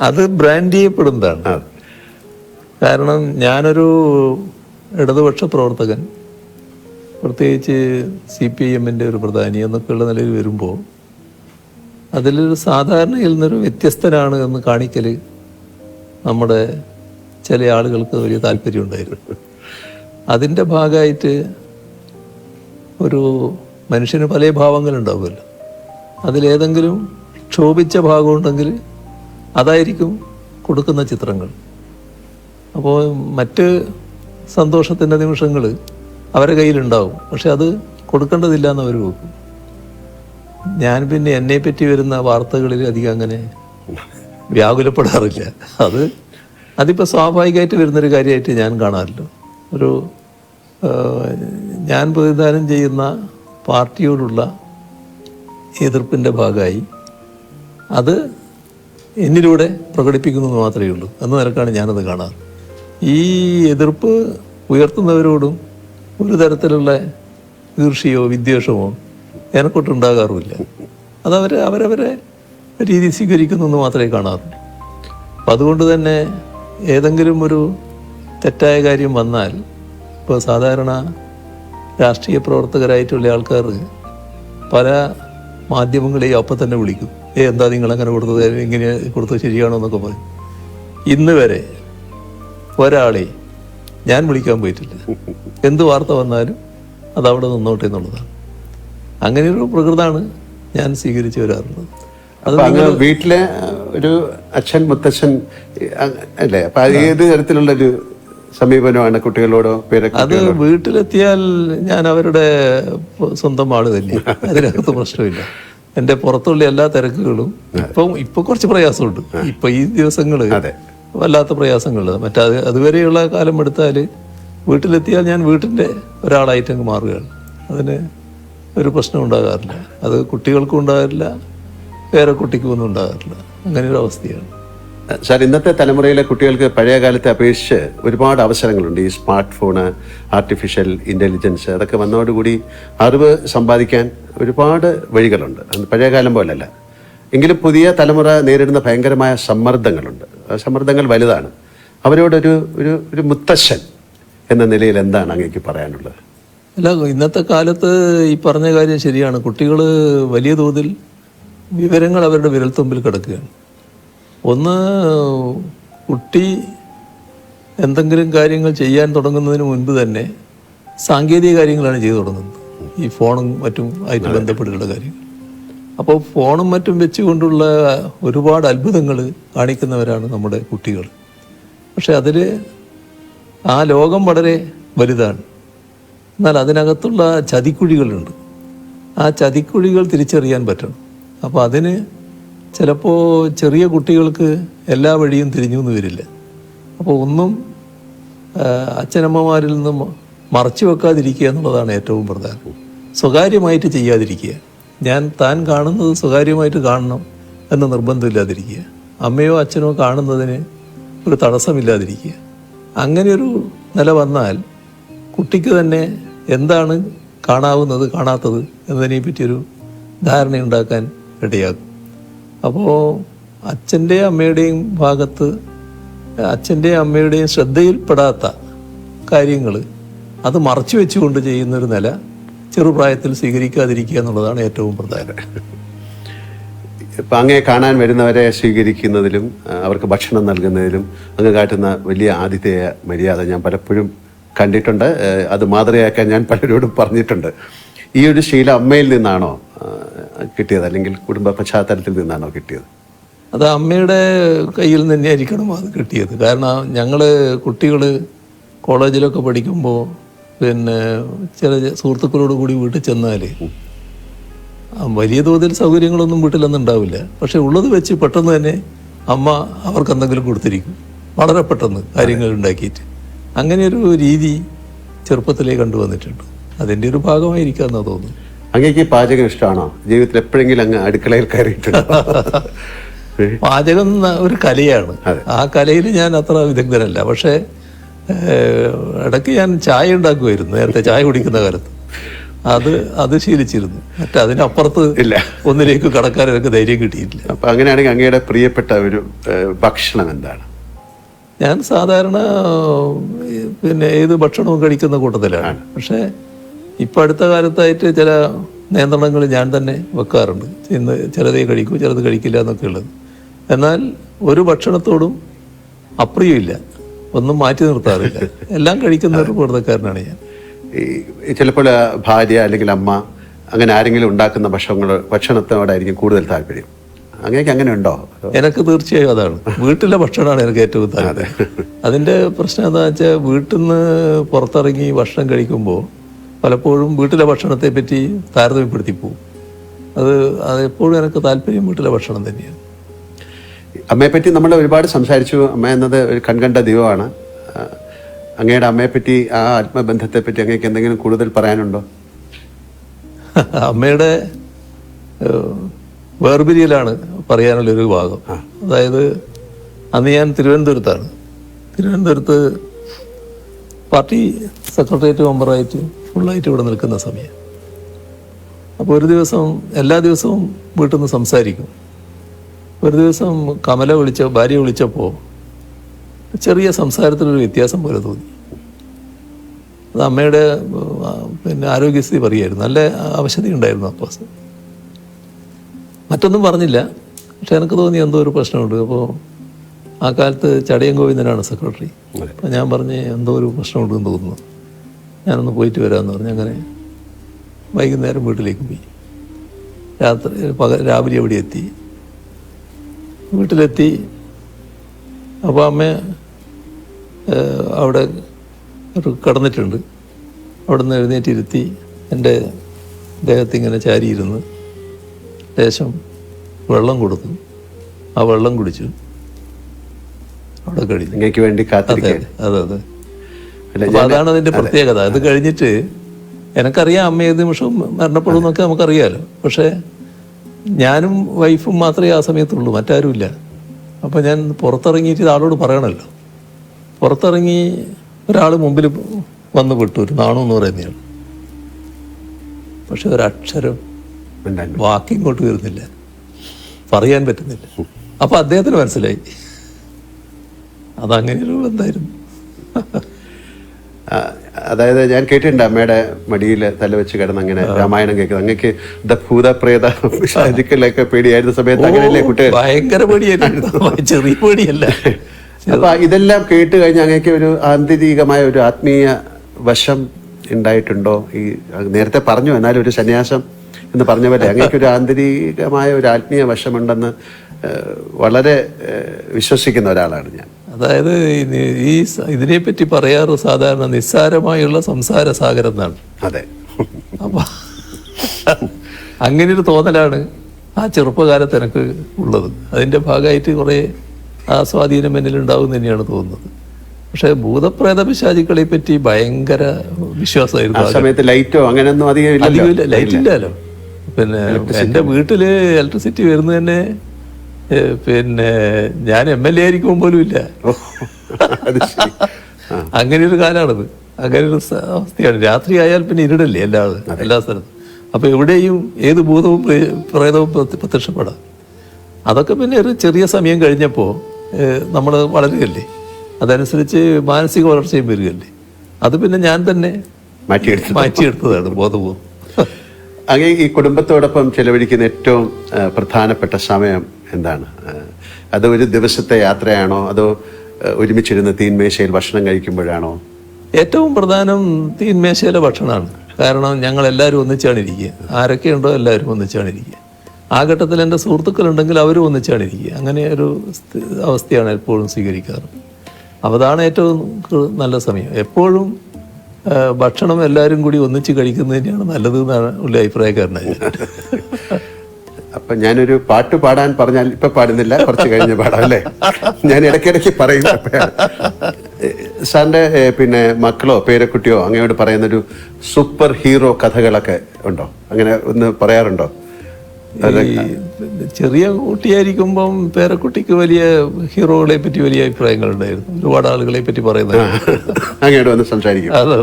അത് ബ്രാൻഡ് ചെയ്യപ്പെടുന്നതാണ്. കാരണം ഞാനൊരു ഇടതുപക്ഷ പ്രവർത്തകൻ, പ്രത്യേകിച്ച് CPIM-ൻ്റെ ഒരു പ്രധാനി എന്നൊക്കെയുള്ള നിലയിൽ വരുമ്പോൾ അതിലൊരു സാധാരണയിൽ നിന്നൊരു വ്യത്യസ്തനാണ് എന്ന് കാണിക്കൽ നമ്മുടെ ചില ആളുകൾക്ക് വലിയ താല്പര്യമുണ്ടായിരുന്നു. അതിൻ്റെ ഭാഗമായിട്ട് ഒരു മനുഷ്യന് പല ഭാവങ്ങളുണ്ടാവുമല്ലോ, അതിലേതെങ്കിലും ക്ഷോഭിച്ച ഭാഗമുണ്ടെങ്കിൽ അതായിരിക്കും കൊടുക്കുന്ന ചിത്രങ്ങൾ. അപ്പോൾ മറ്റ് സന്തോഷത്തിൻ്റെ നിമിഷങ്ങൾ അവരുടെ കയ്യിലുണ്ടാവും, പക്ഷെ അത് കൊടുക്കേണ്ടതില്ല എന്ന് അവർ വെക്കും. ഞാൻ പിന്നെ എന്നെപ്പറ്റി വരുന്ന വാർത്തകളിൽ അധികം അങ്ങനെ വ്യാകുലപ്പെടാറില്ല. അതിപ്പോൾ സ്വാഭാവികമായിട്ട് വരുന്നൊരു കാര്യമായിട്ട് ഞാൻ കാണാറില്ല. ഞാൻ പ്രതിദാനം ചെയ്യുന്ന പാർട്ടിയോടുള്ള എതിർപ്പിൻ്റെ ഭാഗമായി അത് എന്നിലൂടെ പ്രകടിപ്പിക്കുന്നു മാത്രമേ ഉള്ളൂ എന്ന നിലക്കാണ് ഞാനത് കാണാറ്. ഈ എതിർപ്പ് ഉയർത്തുന്നവരോടും ഒരു തരത്തിലുള്ള ഈർഷ്യയോ വിദ്വേഷമോ എനക്കൊട്ടുണ്ടാകാറുമില്ല. അവരവരെ രീതി സ്വീകരിക്കുന്നു എന്ന് മാത്രമേ കാണാറുള്ളൂ. അപ്പം അതുകൊണ്ട് തന്നെ ഏതെങ്കിലും ഒരു തെറ്റായ കാര്യം വന്നാൽ, ഇപ്പോൾ സാധാരണ രാഷ്ട്രീയ പ്രവർത്തകരായിട്ടുള്ള ആൾക്കാർ പല മാധ്യമങ്ങളെയും അപ്പം തന്നെ വിളിക്കും. എന്താ നിങ്ങളങ്ങനെ കൊടുത്തത്, ഇങ്ങനെ കൊടുത്തത് ശരിയാണോ എന്നൊക്കെ പറയും. ഇന്ന് വരെ ഒരാളെ ഞാൻ വിളിക്കാൻ പോയിട്ടില്ല. എന്ത് വാർത്ത വന്നാലും അതവിടെ നിന്നോട്ടെ എന്നുള്ളതാണ്. അങ്ങനെയൊരു പ്രകൃതമാണ് ഞാൻ സ്വീകരിച്ചു വരാറുള്ളത്. അത് വീട്ടിലെ ഒരു അച്ഛൻ മുത്തച്ഛൻ അല്ലേ? അപ്പൊ ഏത് തരത്തിലുള്ളൊരു സമീപനമാണ് കുട്ടികളോടോ പേരൊക്കെ? അത് വീട്ടിലെത്തിയാൽ ഞാൻ അവരുടെ സ്വന്തം ആള് തന്നെ, അതിനകത്ത് പ്രശ്നമില്ല. എൻ്റെ പുറത്തുള്ള എല്ലാ തിരക്കുകളും ഇപ്പൊ കുറച്ച് പ്രയാസമുണ്ട്. ഇപ്പൊ ഈ ദിവസങ്ങള് വല്ലാത്ത പ്രയാസങ്ങളുണ്ട്. അതുവരെയുള്ള കാലം എടുത്താൽ വീട്ടിലെത്തിയാൽ ഞാൻ വീട്ടിൻ്റെ ഒരാളായിട്ട് അങ്ങ് മാറുകയാണ്. അതിന് ഒരു പ്രശ്നം ഉണ്ടാകാറില്ല. അത് കുട്ടികൾക്കും ഉണ്ടാകാറില്ല, വേറെ കുട്ടിക്കൊന്നും ഉണ്ടാകാറില്ല. അങ്ങനെ ഒരു അവസ്ഥയാണ്. സാർ, ഇന്നത്തെ തലമുറയിലെ കുട്ടികൾക്ക് പഴയ കാലത്തെ അപേക്ഷിച്ച് ഒരുപാട് അവസരങ്ങളുണ്ട്. ഈ സ്മാർട്ട് ഫോണ്, ആർട്ടിഫിഷ്യൽ ഇൻ്റലിജൻസ് അതൊക്കെ വന്നതോടുകൂടി അറിവ് സമ്പാദിക്കാൻ ഒരുപാട് വഴികളുണ്ട്. പഴയ കാലം പോലല്ല. എങ്കിലും പുതിയ തലമുറ നേരിടുന്ന ഭയങ്കരമായ സമ്മർദ്ദങ്ങളുണ്ട്. സമ്മർദ്ദങ്ങൾ വലുതാണ്. അവരോടൊരു മുത്തശ്ശൻ എന്ന നിലയിൽ എന്താണ് അങ്ങേക്ക് പറയാനുള്ളത്? അല്ല, ഇന്നത്തെ കാലത്ത് ഈ പറഞ്ഞ കാര്യം ശരിയാണ്. കുട്ടികൾ വലിയ തോതിൽ വിവരങ്ങൾ അവരുടെ വിരൽത്തുമ്പിൽ കിടക്കുകയാണ്. ഒന്ന്, കുട്ടി എന്തെങ്കിലും കാര്യങ്ങൾ ചെയ്യാൻ തുടങ്ങുന്നതിന് മുൻപ് തന്നെ സാങ്കേതിക കാര്യങ്ങളാണ് ചെയ്തു തുടങ്ങുന്നത്. ഈ ഫോണും മറ്റും ആയിട്ട് ബന്ധപ്പെട്ടുള്ള കാര്യങ്ങൾ. അപ്പോൾ ഫോണും മറ്റും വെച്ചുകൊണ്ടുള്ള ഒരുപാട് അത്ഭുതങ്ങൾ കാണിക്കുന്നവരാണ് നമ്മുടെ കുട്ടികൾ. പക്ഷെ അതിൽ ആ ലോകം വളരെ വലുതാണ്. എന്നാൽ അതിനകത്തുള്ള ചതിക്കുഴികളുണ്ട്. ആ ചതിക്കുഴികൾ തിരിച്ചറിയാൻ പറ്റണം. അപ്പോൾ അതിന് ചിലപ്പോൾ ചെറിയ കുട്ടികൾക്ക് എല്ലാ വഴിയും തിരിഞ്ഞു എന്ന് വരില്ല. അപ്പോൾ ഒന്നും അച്ഛനമ്മമാരിൽ നിന്ന് മറച്ചു വെക്കാതിരിക്കുക എന്നുള്ളതാണ് ഏറ്റവും പ്രധാനം. സ്വകാര്യമായിട്ട് ചെയ്യാതിരിക്കുക. താൻ കാണുന്നത് സ്വകാര്യമായിട്ട് കാണണം എന്ന നിർബന്ധമില്ലാതിരിക്കുക. അമ്മയോ അച്ഛനോ കാണുന്നതിന് ഒരു തടസ്സമില്ലാതിരിക്കുക. അങ്ങനെയൊരു നില വന്നാൽ കുട്ടിക്ക് തന്നെ എന്താണ് കാണാവുന്നത് കാണാത്തത് എന്നതിനെ പറ്റിയൊരു ധാരണയുണ്ടാക്കാൻ ഇടയാകും. അപ്പോൾ അച്ഛൻ്റെയും അമ്മയുടെയും ഭാഗത്ത് അച്ഛൻ്റെയും അമ്മയുടെയും ശ്രദ്ധയിൽപ്പെടാത്ത കാര്യങ്ങൾ അത് മറച്ചു വെച്ചുകൊണ്ട് ചെയ്യുന്നൊരു നില ചെറുപ്രായത്തിൽ സ്വീകരിക്കാതിരിക്കുക എന്നുള്ളതാണ് ഏറ്റവും പ്രധാനം. ഇപ്പം അങ്ങേ കാണാൻ വരുന്നവരെ സ്വീകരിക്കുന്നതിലും അവർക്ക് ഭക്ഷണം നൽകുന്നതിലും അങ്ങ് കാട്ടുന്ന വലിയ ആതിഥേയ മര്യാദ ഞാൻ പലപ്പോഴും കണ്ടിട്ടുണ്ട്. അത് മാതൃകയാക്കാൻ ഞാൻ പലരോടും പറഞ്ഞിട്ടുണ്ട്. ഈ ഒരു ശീലം അമ്മയിൽ നിന്നാണോ കിട്ടിയത്, അല്ലെങ്കിൽ കുടുംബ പശ്ചാത്തലത്തിൽ നിന്നാണോ കിട്ടിയത്? അത് അമ്മയുടെ കയ്യിൽ നിന്ന് തന്നെയായിരിക്കണം അത് കിട്ടിയത്. കാരണം ഞങ്ങൾ കുട്ടികൾ കോളേജിലൊക്കെ പഠിക്കുമ്പോൾ പിന്നെ ചില സുഹൃത്തുക്കളോട് കൂടി വീട്ടിൽ ചെന്നാൽ വലിയ തോതിൽ സൗകര്യങ്ങളൊന്നും വീട്ടിലൊന്നും ഉണ്ടാവില്ല. പക്ഷെ ഉള്ളത് വെച്ച് പെട്ടെന്ന് തന്നെ അമ്മ അവർക്ക് എന്തെങ്കിലും കൊടുത്തിരിക്കും, വളരെ പെട്ടെന്ന് കാര്യങ്ങൾ ഉണ്ടാക്കിയിട്ട്. അങ്ങനെയൊരു രീതി ചെറുപ്പത്തിലേ കണ്ടുവന്നിട്ടുണ്ട്. അതിൻ്റെ ഒരു ഭാഗമായിരിക്കാമെന്നാണ് തോന്നുന്നു. അങ്ങേക്ക് പാചകം ഇഷ്ടമാണോ? ജീവിതത്തിൽ എപ്പോഴെങ്കിലും അങ്ങ് അടുക്കളയിൽ കയറിയിട്ടുണ്ടോ? പാചകം ഒരു കലയാണ്. ആ കലയിൽ ഞാൻ അത്ര വിദഗ്ധനല്ല. പക്ഷേ ഇടയ്ക്ക് ഞാൻ ചായ ഉണ്ടാക്കുമായിരുന്നു. നേരത്തെ ചായ കുടിക്കുന്ന കാലത്ത് അത് ശീലിച്ചിരുന്നു. അതിനപ്പുറത്ത് ഇല്ല, ഒന്നിലേക്ക് കടക്കാൻ എനിക്ക് ധൈര്യം കിട്ടിയിട്ടില്ല. അപ്പം അങ്ങനെയാണെങ്കിൽ അങ്ങയുടെ പ്രിയപ്പെട്ട ഒരു ഭക്ഷണം എന്താണ്? ഞാൻ സാധാരണ പിന്നെ ഏത് ഭക്ഷണവും കഴിക്കുന്ന കൂട്ടത്തിലാണ്. പക്ഷേ ഇപ്പം അടുത്ത കാലത്തായിട്ട് ചില നിയന്ത്രണങ്ങൾ ഞാൻ തന്നെ വെക്കാറുണ്ട്. ഇന്ന് ചിലതേ കഴിക്കൂ, ചിലത് കഴിക്കില്ല എന്നൊക്കെ ഉള്ളത്. എന്നാൽ ഒരു ഭക്ഷണത്തോടും അപ്രിയമില്ല, ഒന്നും മാറ്റി നിർത്താറില്ല. എല്ലാം കഴിക്കുന്ന ഒരു കൂട്ടക്കാരനാണ് ഞാൻ. ചിലപ്പോൾ ഭാര്യ അല്ലെങ്കിൽ അമ്മ അങ്ങനെ ആരെങ്കിലും ഉണ്ടാക്കുന്ന ഭക്ഷണത്തോടായിരിക്കും കൂടുതൽ താല്പര്യം. അങ്ങനെയൊക്കെ അങ്ങനെ ഉണ്ടോ? എനിക്ക് തീർച്ചയായും അതാണ്. വീട്ടിലെ ഭക്ഷണമാണ് എനിക്ക് ഏറ്റവും താല്പര്യം. അതിൻ്റെ പ്രശ്നം എന്താണെന്ന് വെച്ചാൽ, വീട്ടിൽ നിന്ന് പുറത്തിറങ്ങി ഭക്ഷണം കഴിക്കുമ്പോൾ പലപ്പോഴും വീട്ടിലെ ഭക്ഷണത്തെ പറ്റി താരതമ്യപ്പെടുത്തി പോകും. അതെപ്പോഴും എനിക്ക് താല്പര്യം വീട്ടിലെ ഭക്ഷണം തന്നെയാണ്. അമ്മയെപ്പറ്റി നമ്മൾ ഒരുപാട് സംസാരിച്ചു. അമ്മ എന്നത് ഒരു കൺകണ്ട ദൈവമാണ്. അങ്ങയുടെ അമ്മയെപ്പറ്റി, ആ ആത്മബന്ധത്തെപ്പറ്റി അങ്ങേക്ക് എന്തെങ്കിലും കൂടുതൽ പറയാനുണ്ടോ? അമ്മയുടെ വേർപിരിയലാണ് പറയാനുള്ളൊരു ഭാഗം. അതായത് അന്ന് ഞാൻ തിരുവനന്തപുരത്താണ്. തിരുവനന്തപുരത്ത് പാർട്ടി സെക്രട്ടേറിയറ്റ് മെമ്പറായിട്ട് ഫുള്ളായിട്ട് ഇവിടെ നിൽക്കുന്ന സമയം. അപ്പോൾ ഒരു ദിവസം, എല്ലാ ദിവസവും വീട്ടിൽ നിന്ന് സംസാരിക്കും. ഒരു ദിവസം ഭാര്യ വിളിച്ചപ്പോൾ ചെറിയ സംസാരത്തിലൊരു വ്യത്യാസം പോലെ തോന്നി. അത് അമ്മയുടെ പിന്നെ ആരോഗ്യസ്ഥിതി പറയുമായിരുന്നു. നല്ല അവശതയുണ്ടായിരുന്നു അപ്പോൾ. മറ്റൊന്നും പറഞ്ഞില്ല, പക്ഷെ എനിക്ക് തോന്നി എന്തോ ഒരു പ്രശ്നമുണ്ട്. അപ്പോൾ ആ കാലത്ത് ചടയം ഗോവിന്ദനാണ് സെക്രട്ടറി. അപ്പോൾ ഞാൻ പറഞ്ഞ് എന്തോ ഒരു പ്രശ്നമുണ്ടെന്ന് തോന്നുന്നു, ഞാനൊന്ന് പോയിട്ട് വരാമെന്ന് പറഞ്ഞ് അങ്ങനെ വൈകുന്നേരം വീട്ടിലേക്ക് പോയി. രാവിലെ അവിടെ എത്തി. വീട്ടിലെത്തി. അപ്പോൾ അമ്മ അവിടെ ഒരു കിടന്നിട്ടുണ്ട്. അവിടെ നിന്ന് എഴുന്നേറ്റിരുത്തി എൻ്റെ ദേഹത്തിങ്ങനെ ചാരിയിരുന്ന് ലേശം വെള്ളം കൊടുത്തു. ആ വെള്ളം കുടിച്ചു. അവിടെ കഴിഞ്ഞു. വേണ്ടി അതെ. അപ്പോൾ അതാണ് അതിൻ്റെ പ്രത്യേകത. അത് കഴിഞ്ഞിട്ട് എനിക്കറിയാം അമ്മ ഏത് നിമിഷവും മരണപ്പെടും എന്നൊക്കെ നമുക്കറിയാമല്ലോ. പക്ഷേ ഞാനും വൈഫും മാത്രമേ ആ സമയത്തുള്ളൂ, മറ്റാരുമില്ല. അപ്പോൾ ഞാൻ പുറത്തിറങ്ങിയിട്ട് ആളോട് പറയണമല്ലോ. പുറത്തിറങ്ങി ഒരാൾ മുമ്പിൽ വന്ന് വിട്ടു, ഒരു നാണു എന്ന് പറയുന്നയാൾ. പക്ഷെ ഒരക്ഷരം വാക്കിങ്ങോട്ട് വരുന്നില്ല, പറയാൻ പറ്റുന്നില്ല. അപ്പോൾ അദ്ദേഹത്തിന് മനസ്സിലായി അതങ്ങനെയൊരു ബന്ധമായിരുന്നു. അതായത് ഞാൻ കേട്ടിട്ടുണ്ട് അമ്മയുടെ മടിയിൽ തലവെച്ച് കിടന്ന് അങ്ങനെ രാമായണം കേൾക്കുന്നത്. അങ്ങക്ക് ഭൂതപ്രേത ശാജിക്കലൊക്കെ പേടിയായിരുന്ന സമയത്ത് അങ്ങനെയല്ലേ കുട്ടികൾ? ഭയങ്കര പേടിയായിരുന്നു, ചെറിയ പേടിയല്ല. അപ്പൊ ഇതെല്ലാം കേട്ട് കഴിഞ്ഞ് അങ്ങക്ക് ഒരു ആന്തരികമായ ഒരു ആത്മീയ വശം ഉണ്ടായിട്ടുണ്ടോ? ഈ നേരത്തെ പറഞ്ഞു, എന്നാലും ഒരു സന്യാസം എന്ന് പറഞ്ഞ പോലെ അങ്ങക്ക് ഒരു ആന്തരികമായ ഒരു ആത്മീയ വശമുണ്ടെന്ന് വളരെ വിശ്വസിക്കുന്ന ഒരാളാണ് ഞാൻ. അതായത് ഇതിനെപ്പറ്റി പറയാറ് സാധാരണ നിസ്സാരമായുള്ള സംസാര സാഗരം എന്നാണ്. അതെ. അപ്പൊ അങ്ങനെയൊരു തോന്നലാണ് ആ ചെറുപ്പകാലത്ത് എനിക്ക് ഉള്ളത്. അതിൻ്റെ ഭാഗമായിട്ട് കുറേ ആ സ്വാധീനം എന്നിലുണ്ടാവും തന്നെയാണ് തോന്നുന്നത്. പക്ഷേ ഭൂതപ്രേത പിശാചുക്കളെ പറ്റി ഭയങ്കര വിശ്വാസമായിരുന്നു. ആ സമയത്ത് ലൈറ്റോ അങ്ങനെയൊന്നും അധികം ലൈറ്റ് ഇല്ലല്ലോ. പിന്നെ എൻ്റെ വീട്ടിൽ ഇലക്ട്രിസിറ്റി വരുന്നത് തന്നെ പിന്നെ ഞാൻ MLA ആയിരിക്കും പോലും ഇല്ല. അങ്ങനെ ഒരു കാലമാണത്. അങ്ങനെ ഒരു അവസ്ഥയാണ്. രാത്രി ആയാൽ പിന്നെ ഇരുടല്ലേ എല്ലാ സ്ഥലത്തും. അപ്പൊ എവിടെയും ഏത് ഭൂതവും പ്രേതവും പ്രത്യക്ഷപ്പെടാം. അതൊക്കെ പിന്നെ ഒരു ചെറിയ സമയം കഴിഞ്ഞപ്പോൾ നമ്മൾ വളരുകയല്ലേ, അതനുസരിച്ച് മാനസിക വളർച്ചയും വരികയല്ലേ. അത് പിന്നെ ഞാൻ തന്നെ മാറ്റിയെടുത്തതാണ് ബോധപൂർവ്വം. അങ്ങനെ ഈ കുടുംബത്തോടൊപ്പം ചെലവഴിക്കുന്ന ഏറ്റവും പ്രധാനപ്പെട്ട സമയം എന്താണ്? അത് ഒരു ദിവസത്തെ യാത്രയാണോ, അതോ ഒരുമിച്ചിരുന്ന് തീൻമേശയിൽ ഭക്ഷണം കഴിക്കുമ്പോഴാണോ? ഏറ്റവും പ്രധാനം തീൻമേശയിലെ ഭക്ഷണമാണ്. കാരണം ഞങ്ങൾ എല്ലാവരും ഒന്നിച്ചാണ് ഇരിക്കുക. ആരൊക്കെയുണ്ടോ എല്ലാവരും ഒന്നിച്ചാണ് ഇരിക്കുക. ആ ഘട്ടത്തിൽ എൻ്റെ സുഹൃത്തുക്കളുണ്ടെങ്കിൽ അവരും ഒന്നിച്ചാണ് ഇരിക്കുക. അങ്ങനെ ഒരു അവസ്ഥയാണ് എപ്പോഴും സ്വീകരിക്കാറ്. അപ്പോൾ അതാണ് ഏറ്റവും നല്ല സമയം. എപ്പോഴും ഭക്ഷണം എല്ലാവരും കൂടി ഒന്നിച്ച് കഴിക്കുന്നത് തന്നെയാണ് നല്ലത് എന്നാണ് ഉള്ള അഭിപ്രായക്കാരനാണ് ഞാൻ. അപ്പം ഞാനൊരു പാട്ട് പാടാൻ പറഞ്ഞാൽ ഇപ്പം പാടുന്നില്ല, കുറച്ച് കഴിഞ്ഞ് പാടാം അല്ലേ? ഞാൻ ഇടയ്ക്കിടയ്ക്ക് പറയും. സാറിൻ്റെ പിന്നെ മക്കളോ പേരക്കുട്ടിയോ അങ്ങയോട് പറയുന്നൊരു സൂപ്പർ ഹീറോ കഥകളൊക്കെ ഉണ്ടോ? അങ്ങനെ ഒന്ന് പറയാറുണ്ടോ? ചെറിയ കുട്ടിയായിരിക്കുമ്പം പേരക്കുട്ടിക്ക് വലിയ ഹീറോകളെ പറ്റി വലിയ അഭിപ്രായങ്ങളുണ്ടായിരുന്നു. ഒരുപാട് ആളുകളെ പറ്റി പറയുന്നത്. അങ്ങോട്ട് വന്ന് സംസാരിക്കും. അതെ.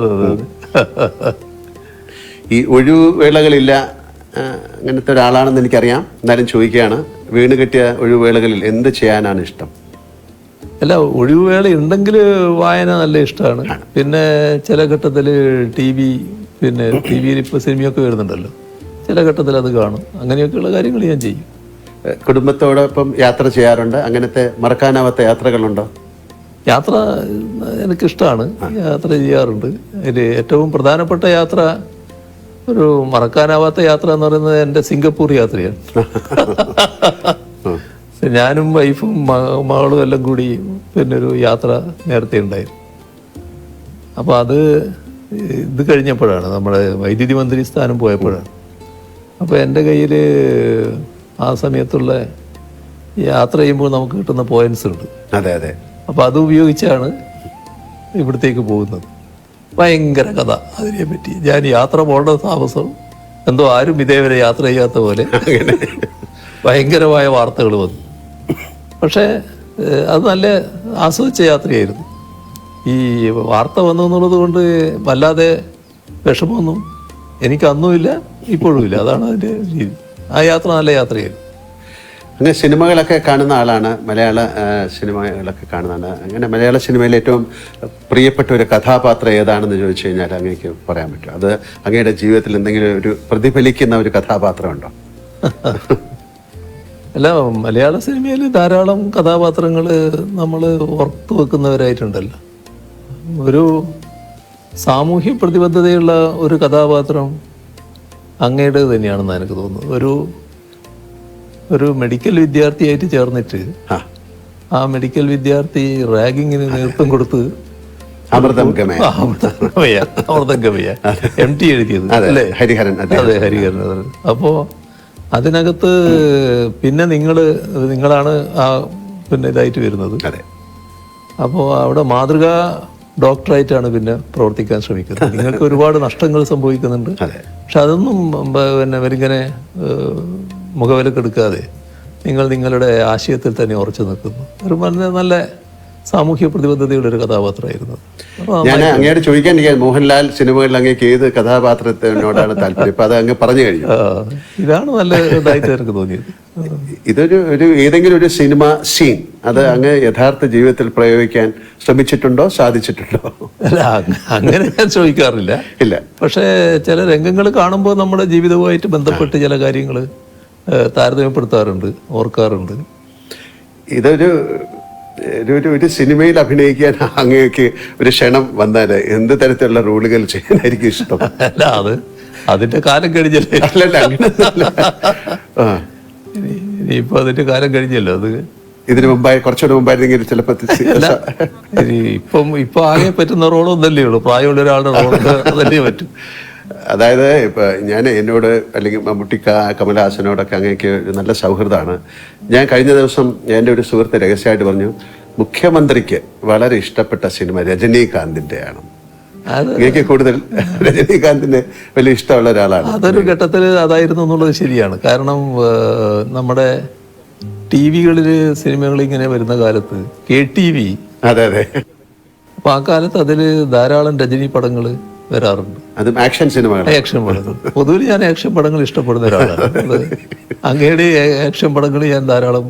ഈ ഒഴിവുവേളകളില്ല അങ്ങനത്തെ ഒരാളാണെന്ന് എനിക്കറിയാം. എന്നാലും ചോദിക്കുകയാണ്, വീണ് കെട്ടിയ ഒഴിവുവേളകളിൽ എന്ത് ചെയ്യാനാണ് ഇഷ്ടം? അല്ല, ഒഴിവുവേള ഉണ്ടെങ്കിൽ വായന നല്ല ഇഷ്ടമാണ്. പിന്നെ ചില ഘട്ടത്തിൽ പിന്നെ ടി വിയിൽ ഇപ്പോൾ സിനിമയൊക്കെ വരുന്നുണ്ടല്ലോ, ചില ഘട്ടത്തിൽ അത് കാണും. അങ്ങനെയൊക്കെയുള്ള കാര്യങ്ങൾ ഞാൻ ചെയ്യും. കുടുംബത്തോടൊപ്പം യാത്ര ചെയ്യാറുണ്ട്? അങ്ങനത്തെ മറക്കാനാവാത്ത യാത്രകളുണ്ടോ? യാത്ര എനിക്കിഷ്ടമാണ്, യാത്ര ചെയ്യാറുണ്ട്. അതിൽ ഏറ്റവും പ്രധാനപ്പെട്ട യാത്ര, ഒരു മറക്കാനാവാത്ത യാത്ര എന്ന് പറയുന്നത് എൻ്റെ സിംഗപ്പൂർ യാത്രയാണ്. ഞാനും വൈഫും മകളും എല്ലാം കൂടി പിന്നെ ഒരു യാത്ര നേരത്തെ ഉണ്ടായിരുന്നു. അപ്പോൾ അത് ഇത് കഴിഞ്ഞപ്പോഴാണ്, നമ്മുടെ വൈദ്യുതി മന്ത്രി സ്ഥാനം പോയപ്പോഴാണ്. അപ്പോൾ എൻ്റെ കയ്യിൽ ആ സമയത്തുള്ള യാത്ര ചെയ്യുമ്പോൾ നമുക്ക് കിട്ടുന്ന പോയിന്റ്സ് ഉണ്ട്. അതെ. അപ്പോൾ അത് ഉപയോഗിച്ചാണ് ഇവിടത്തേക്ക് പോകുന്നത്. ഭയങ്കര കഥ അതിനെ പറ്റി. ഞാൻ യാത്ര പോകേണ്ട താമസം എന്തോ ആരും ഇതേവരെ യാത്ര ചെയ്യാത്ത പോലെ ഭയങ്കരമായ വാർത്തകൾ വന്നു. പക്ഷേ അത് നല്ല ആസ്വദിച്ച യാത്രയായിരുന്നു. ഈ വാർത്ത വന്നു എന്നുള്ളത് കൊണ്ട് വല്ലാതെ വിഷമമൊന്നും എനിക്ക് അന്നുമില്ല, ഇപ്പോഴും ഇല്ല. അതാണ് അതിൻ്റെ രീതി. ആ യാത്ര നല്ല യാത്രയായിരുന്നു. അങ്ങനെ സിനിമകളൊക്കെ കാണുന്ന ആളാണ്, മലയാള സിനിമകളൊക്കെ കാണുന്നതാണ്. അങ്ങനെ മലയാള സിനിമയിൽ ഏറ്റവും പ്രിയപ്പെട്ട ഒരു കഥാപാത്രം ഏതാണെന്ന് ചോദിച്ചു കഴിഞ്ഞാൽ അങ്ങേക്ക് പറയാൻ പറ്റും? അത് അങ്ങയുടെ ജീവിതത്തിൽ എന്തെങ്കിലും ഒരു പ്രതിഫലിക്കുന്ന ഒരു കഥാപാത്രം ഉണ്ടോ? അല്ല, മലയാള സിനിമയിൽ ധാരാളം കഥാപാത്രങ്ങൾ നമ്മൾ ഓർത്തു വെക്കുന്നവരായിട്ടുണ്ടല്ലോ. ഒരു സാമൂഹ്യ പ്രതിബദ്ധതയുള്ള ഒരു കഥാപാത്രം അങ്ങയുടെ തന്നെയാണെന്ന് എനിക്ക് തോന്നുന്നത്. ഒരു മെഡിക്കൽ വിദ്യാർത്ഥിയായിട്ട് ചേർന്നിട്ട് ആ മെഡിക്കൽ വിദ്യാർത്ഥി റാഗിങ്ങിന് നേതൃത്വം കൊടുത്ത് അമൃതം ഗമയ MT എഴുതിയത് അല്ലേ? ഹരിഹരൻ. അതെ, ഹരിഹരൻ. അപ്പോൾ അതിനകത്ത് പിന്നെ നിങ്ങളാണ് ആ പിന്നെ ഇതായിട്ട് വരുന്നത്. അപ്പോൾ അവിടെ മാതൃകാ ഡോക്ടറായിട്ടാണ് പിന്നെ പ്രവർത്തിക്കാൻ ശ്രമിക്കുന്നത്. നിങ്ങൾക്ക് ഒരുപാട് നഷ്ടങ്ങൾ സംഭവിക്കുന്നുണ്ട്. പക്ഷെ അതൊന്നും പിന്നെ അവരിങ്ങനെ മുഖവിലക്കെടുക്കാതെ നിങ്ങൾ നിങ്ങളുടെ ആശയത്തിൽ തന്നെ ഉറച്ചു നിൽക്കുന്നു. ഒരു നല്ല സാമൂഹ്യ പ്രതിബദ്ധതയുള്ള ഒരു കഥാപാത്രമായിരുന്നു. ഞാൻ അങ്ങോട്ട് ചോദിക്കാൻ, മോഹൻലാൽ സിനിമകളിൽ അങ്ങേക്ക് ഏത് കഥാപാത്രത്തിനോടാണ് താല്പര്യം? ഇപ്പൊ അത് അങ്ങ് പറഞ്ഞു കഴിഞ്ഞു. ഇതാണ് നല്ല ഇതായിട്ട് എനിക്ക് തോന്നിയത്. ഇതൊരു ഏതെങ്കിലും ഒരു സിനിമ സീൻ അത് അങ്ങ് യഥാർത്ഥ ജീവിതത്തിൽ പ്രയോഗിക്കാൻ ശ്രമിച്ചിട്ടുണ്ടോ, സാധിച്ചിട്ടുണ്ടോ? അല്ല, അങ്ങനെ ഞാൻ ചോദിക്കാറില്ല. ഇല്ല. പക്ഷേ ചില രംഗങ്ങൾ കാണുമ്പോൾ നമ്മുടെ ജീവിതവുമായിട്ട് ബന്ധപ്പെട്ട് ചില കാര്യങ്ങൾ താരതമ്യപ്പെടുത്താറുണ്ട്, ഓർക്കാറുണ്ട്. ഒരു സിനിമയിൽ അഭിനയിക്കാൻ അങ്ങേക്ക് ഒരു ക്ഷണം വന്നാൽ എന്ത് തരത്തിലുള്ള റോളുകൾ ചെയ്യാനായിരിക്കും ഇഷ്ടം? അല്ല, അതിന്റെ കാലം കഴിഞ്ഞല്ലേ. ഇനിയിപ്പോ അതിന്റെ കാലം കഴിഞ്ഞല്ലോ. അത് ഇതിനു മുമ്പായി കുറച്ചുകൂടെ മുമ്പായിരുന്നെങ്കിൽ ചിലപ്പോൾ ഇപ്പൊ ആകെ പറ്റുന്ന റോളൊന്നല്ലേ ഉള്ളൂ. പ്രായമുള്ള ഒരാളുടെ റോള് അതല്ലേ പറ്റും. അതായത് ഇപ്പൊ എന്നോട് അല്ലെങ്കിൽ മമ്മൂട്ടിക്ക കമലഹാസനോടൊക്കെ അങ്ങനെയൊക്കെ ഒരു നല്ല സൗഹൃദമാണ്. ഞാൻ കഴിഞ്ഞ ദിവസം എൻ്റെ ഒരു സുഹൃത്ത് രഹസ്യമായിട്ട് പറഞ്ഞു, മുഖ്യമന്ത്രിക്ക് വളരെ ഇഷ്ടപ്പെട്ട സിനിമ രജനീകാന്തിൻ്റെയാണ്. എനിക്ക് കൂടുതൽ രജനീകാന്തിന് വലിയ ഇഷ്ടമുള്ള ഒരാളാണ്. അതൊരു ഘട്ടത്തിൽ അതായിരുന്നു എന്നുള്ളത് ശരിയാണ്. കാരണം നമ്മുടെ ടി വികളിൽ സിനിമകൾ ഇങ്ങനെ വരുന്ന കാലത്ത് KTV, അതെ അതെ, അപ്പൊ ആ കാലത്ത് അതിൽ ധാരാളം രജനി പടങ്ങൾ വരാറുണ്ട്. അതും ആക്ഷൻ സിനിമകൾ. ആക്ഷൻ പടങ്ങൾ പൊതുവിൽ ഞാൻ ആക്ഷൻ പടങ്ങൾ ഇഷ്ടപ്പെടുന്ന ഒരാളാണ്. അങ്ങയുടെ ആക്ഷൻ പടങ്ങൾ ഞാൻ ധാരാളം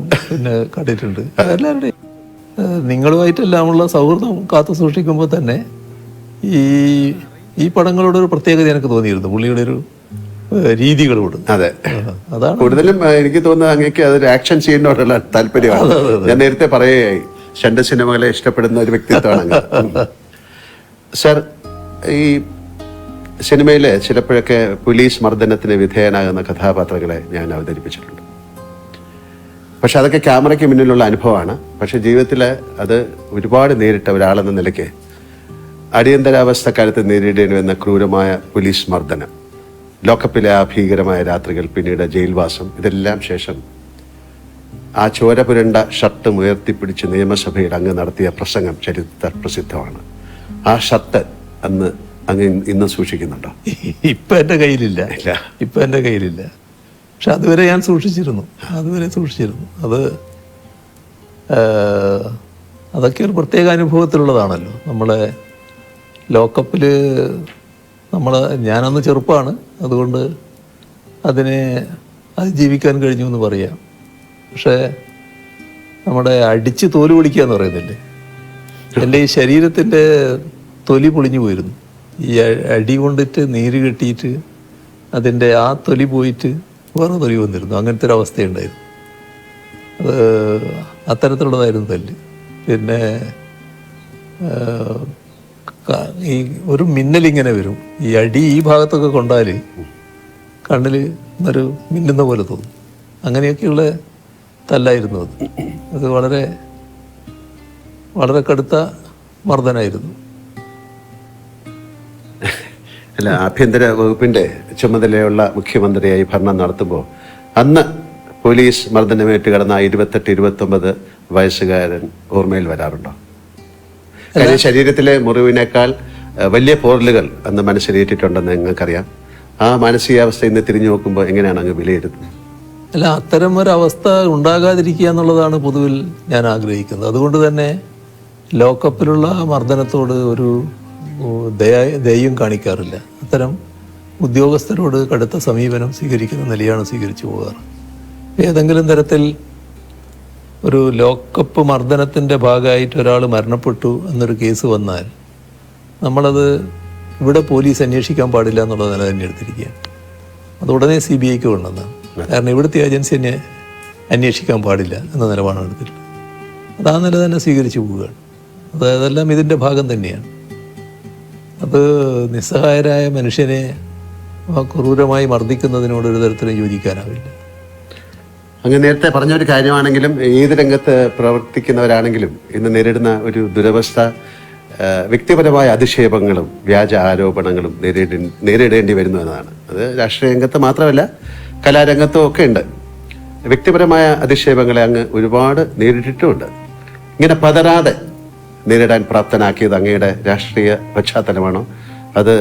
കണ്ടിട്ടുണ്ട്. എല്ലാവരുടെയും നിങ്ങളുമായിട്ടെല്ലാമുള്ള സൗഹൃദം കാത്തു സൂക്ഷിക്കുമ്പോൾ തന്നെ ഈ പടങ്ങളോടൊരു പ്രത്യേകത എനിക്ക് തോന്നിയിരുന്നു, പുള്ളിയുടെ ഒരു രീതികളോട്. അതെ, അതാണ് കൂടുതലും എനിക്ക് തോന്നുന്നത് അങ്ങേക്ക് അതൊരു ആക്ഷൻ സീനിനോടുള്ള താല്പര്യമാണ്. ഞാൻ നേരത്തെ പറയുകയായി, രണ്ട് സിനിമകളെ ഇഷ്ടപ്പെടുന്ന ഒരു വ്യക്തിത്വമാണ് അങ്ങ്. സർ, ഈ സിനിമയിലെ ചിലപ്പോഴൊക്കെ പോലീസ് മർദ്ദനത്തിന് വിധേയനാകുന്ന കഥാപാത്രങ്ങളെ ഞാൻ അവതരിപ്പിച്ചിട്ടുണ്ട്. പക്ഷെ അതൊക്കെ ക്യാമറയ്ക്ക് മുന്നിലുള്ള അനുഭവമാണ്. പക്ഷെ ജീവിതത്തിൽ അത് ഒരുപാട് നേരിട്ട ഒരാളെന്ന നിലയ്ക്ക് അടിയന്തരാവസ്ഥ കാലത്ത് നേരിടേണ്ടി വന്ന ക്രൂരമായ പോലീസ് മർദ്ദനം, ലോക്കപ്പിലെ ആ ഭീകരമായ രാത്രികൾ, പിന്നീട് ജയിൽവാസം, ഇതെല്ലാം ശേഷം ആ ചോര പുരണ്ട ഷർട്ട് ഉയർത്തിപ്പിടിച്ച് നിയമസഭയിൽ അങ്ങ് നടത്തിയ പ്രസംഗം ചരിത്ര പ്രസിദ്ധമാണ്. ആ ഷർട്ട് അങ്ങ് ഇന്ന് സൂക്ഷിക്കുന്നുണ്ടോ? ഇപ്പൊ എൻ്റെ കയ്യിലില്ല. ഇപ്പൊ എൻ്റെ കയ്യിലില്ല. പക്ഷെ അതുവരെ ഞാൻ സൂക്ഷിച്ചിരുന്നു. അതൊക്കെ ഒരു പ്രത്യേക അനുഭവത്തിലുള്ളതാണല്ലോ. നമ്മളെ ലോക്കപ്പിൽ ഞാനന്ന് ചെറുപ്പമാണ്, അതുകൊണ്ട് അതിജീവിക്കാൻ കഴിഞ്ഞു എന്ന് പറയാം. പക്ഷേ നമ്മുടെ അടിച്ച് തോല് പൊളിക്കുക എന്ന് പറയുന്നില്ലേ, എൻ്റെ ഈ ശരീരത്തിൻ്റെ തൊലി പൊളിഞ്ഞു പോയിരുന്നു. ഈ അടി കൊണ്ടിട്ട് നീര് കെട്ടിയിട്ട് അതിൻ്റെ ആ തൊലി പോയിട്ട് വേറെ തൊലി വന്നിരുന്നു. അങ്ങനത്തെ ഒരു അവസ്ഥയുണ്ടായിരുന്നു. അത് അത്തരത്തിലുള്ളതായിരുന്നു തല്ല്. പിന്നെ ഈ ഒരു മിന്നലിങ്ങനെ വരും. ഈ അടി ഈ ഭാഗത്തൊക്കെ കൊണ്ടാൽ കണ്ണിൽ ഒരു മിന്നുന്ന പോലെ തോന്നും. അങ്ങനെയൊക്കെയുള്ള തല്ലായിരുന്നു അത് വളരെ വളരെ കടുത്ത മർദ്ദനായിരുന്നു. അല്ല, ആഭ്യന്തര വകുപ്പിന്റെ ചുമതലയുള്ള മുഖ്യമന്ത്രിയായി ഭരണം നടത്തുമ്പോൾ അന്ന് പോലീസ് മർദ്ദനമേറ്റ് കിടന്ന 28-29 വയസ്സുകാരൻ ഓർമ്മയിൽ വരാറുണ്ടോ? കാര്യം ശരീരത്തിലെ മുറിവിനേക്കാൾ വലിയ പോറലുകൾ അന്ന് മനസ്സിലേറ്റിട്ടുണ്ടെന്ന് നിങ്ങൾക്കറിയാം. ആ മാനസികാവസ്ഥ ഇന്ന് തിരിഞ്ഞു നോക്കുമ്പോൾ എങ്ങനെയാണ് അങ്ങ് വിലയിരുത്തുന്നത്? അല്ല, അത്തരം ഒരവസ്ഥ ഉണ്ടാകാതിരിക്കുക എന്നുള്ളതാണ് പൊതുവിൽ ഞാൻ ആഗ്രഹിക്കുന്നത്. അതുകൊണ്ട് തന്നെ ലോക്കപ്പിലുള്ള മർദ്ദനത്തോട് ഒരു ദയയും കാണിക്കാറില്ല. അത്തരം ഉദ്യോഗസ്ഥരോട് കടുത്ത സമീപനം സ്വീകരിക്കുന്ന നിലയാണ് സ്വീകരിച്ചു പോകാറ്. ഏതെങ്കിലും തരത്തിൽ ഒരു ലോക്കപ്പ് മർദ്ദനത്തിൻ്റെ ഭാഗമായിട്ട് ഒരാൾ മരണപ്പെട്ടു എന്നൊരു കേസ് വന്നാൽ നമ്മളത് ഇവിടെ പോലീസ് അന്വേഷിക്കാൻ പാടില്ല എന്നുള്ള നില തന്നെ എടുത്തിരിക്കുകയാണ്. അത് ഉടനെ CBIക്ക് കൊണ്ടുവന്നതാണ്. കാരണം ഇവിടുത്തെ ഏജൻസി തന്നെ അന്വേഷിക്കാൻ പാടില്ല എന്ന നിലപാടാണ് എടുത്തിട്ടുള്ളത്. അത് ആ നില തന്നെ സ്വീകരിച്ചു പോവുകയാണ്. അതെല്ലാം ഇതിൻ്റെ ഭാഗം തന്നെയാണ്. അത് നിസ്സഹായരായ മനുഷ്യനെ ക്രൂരമായി മർദ്ദിക്കുന്നതിനോട് ഒരു തരത്തിലും യോജിക്കാനാവില്ല. അങ്ങ് നേരത്തെ പറഞ്ഞൊരു കാര്യമാണെങ്കിലും ഏത് രംഗത്ത് പ്രവർത്തിക്കുന്നവരാണെങ്കിലും ഇന്ന് നേരിടുന്ന ഒരു ദുരവസ്ഥ വ്യക്തിപരമായ അധിക്ഷേപങ്ങളും വ്യാജ ആരോപണങ്ങളും നേരിടേണ്ടി വരുന്നു എന്നതാണ്. അത് രാഷ്ട്രീയ രംഗത്ത് മാത്രമല്ല, കലാരംഗത്തും ഒക്കെ ഉണ്ട്. വ്യക്തിപരമായ അധിക്ഷേപങ്ങളെ അങ്ങ് ഒരുപാട് നേരിട്ടിട്ടുമുണ്ട്. ഇങ്ങനെ പതരാതെ നേരിടാൻ പ്രാപ്തനാക്കിയത് അങ്ങയുടെ രാഷ്ട്രീയ പശ്ചാത്തലമാണോ, അത്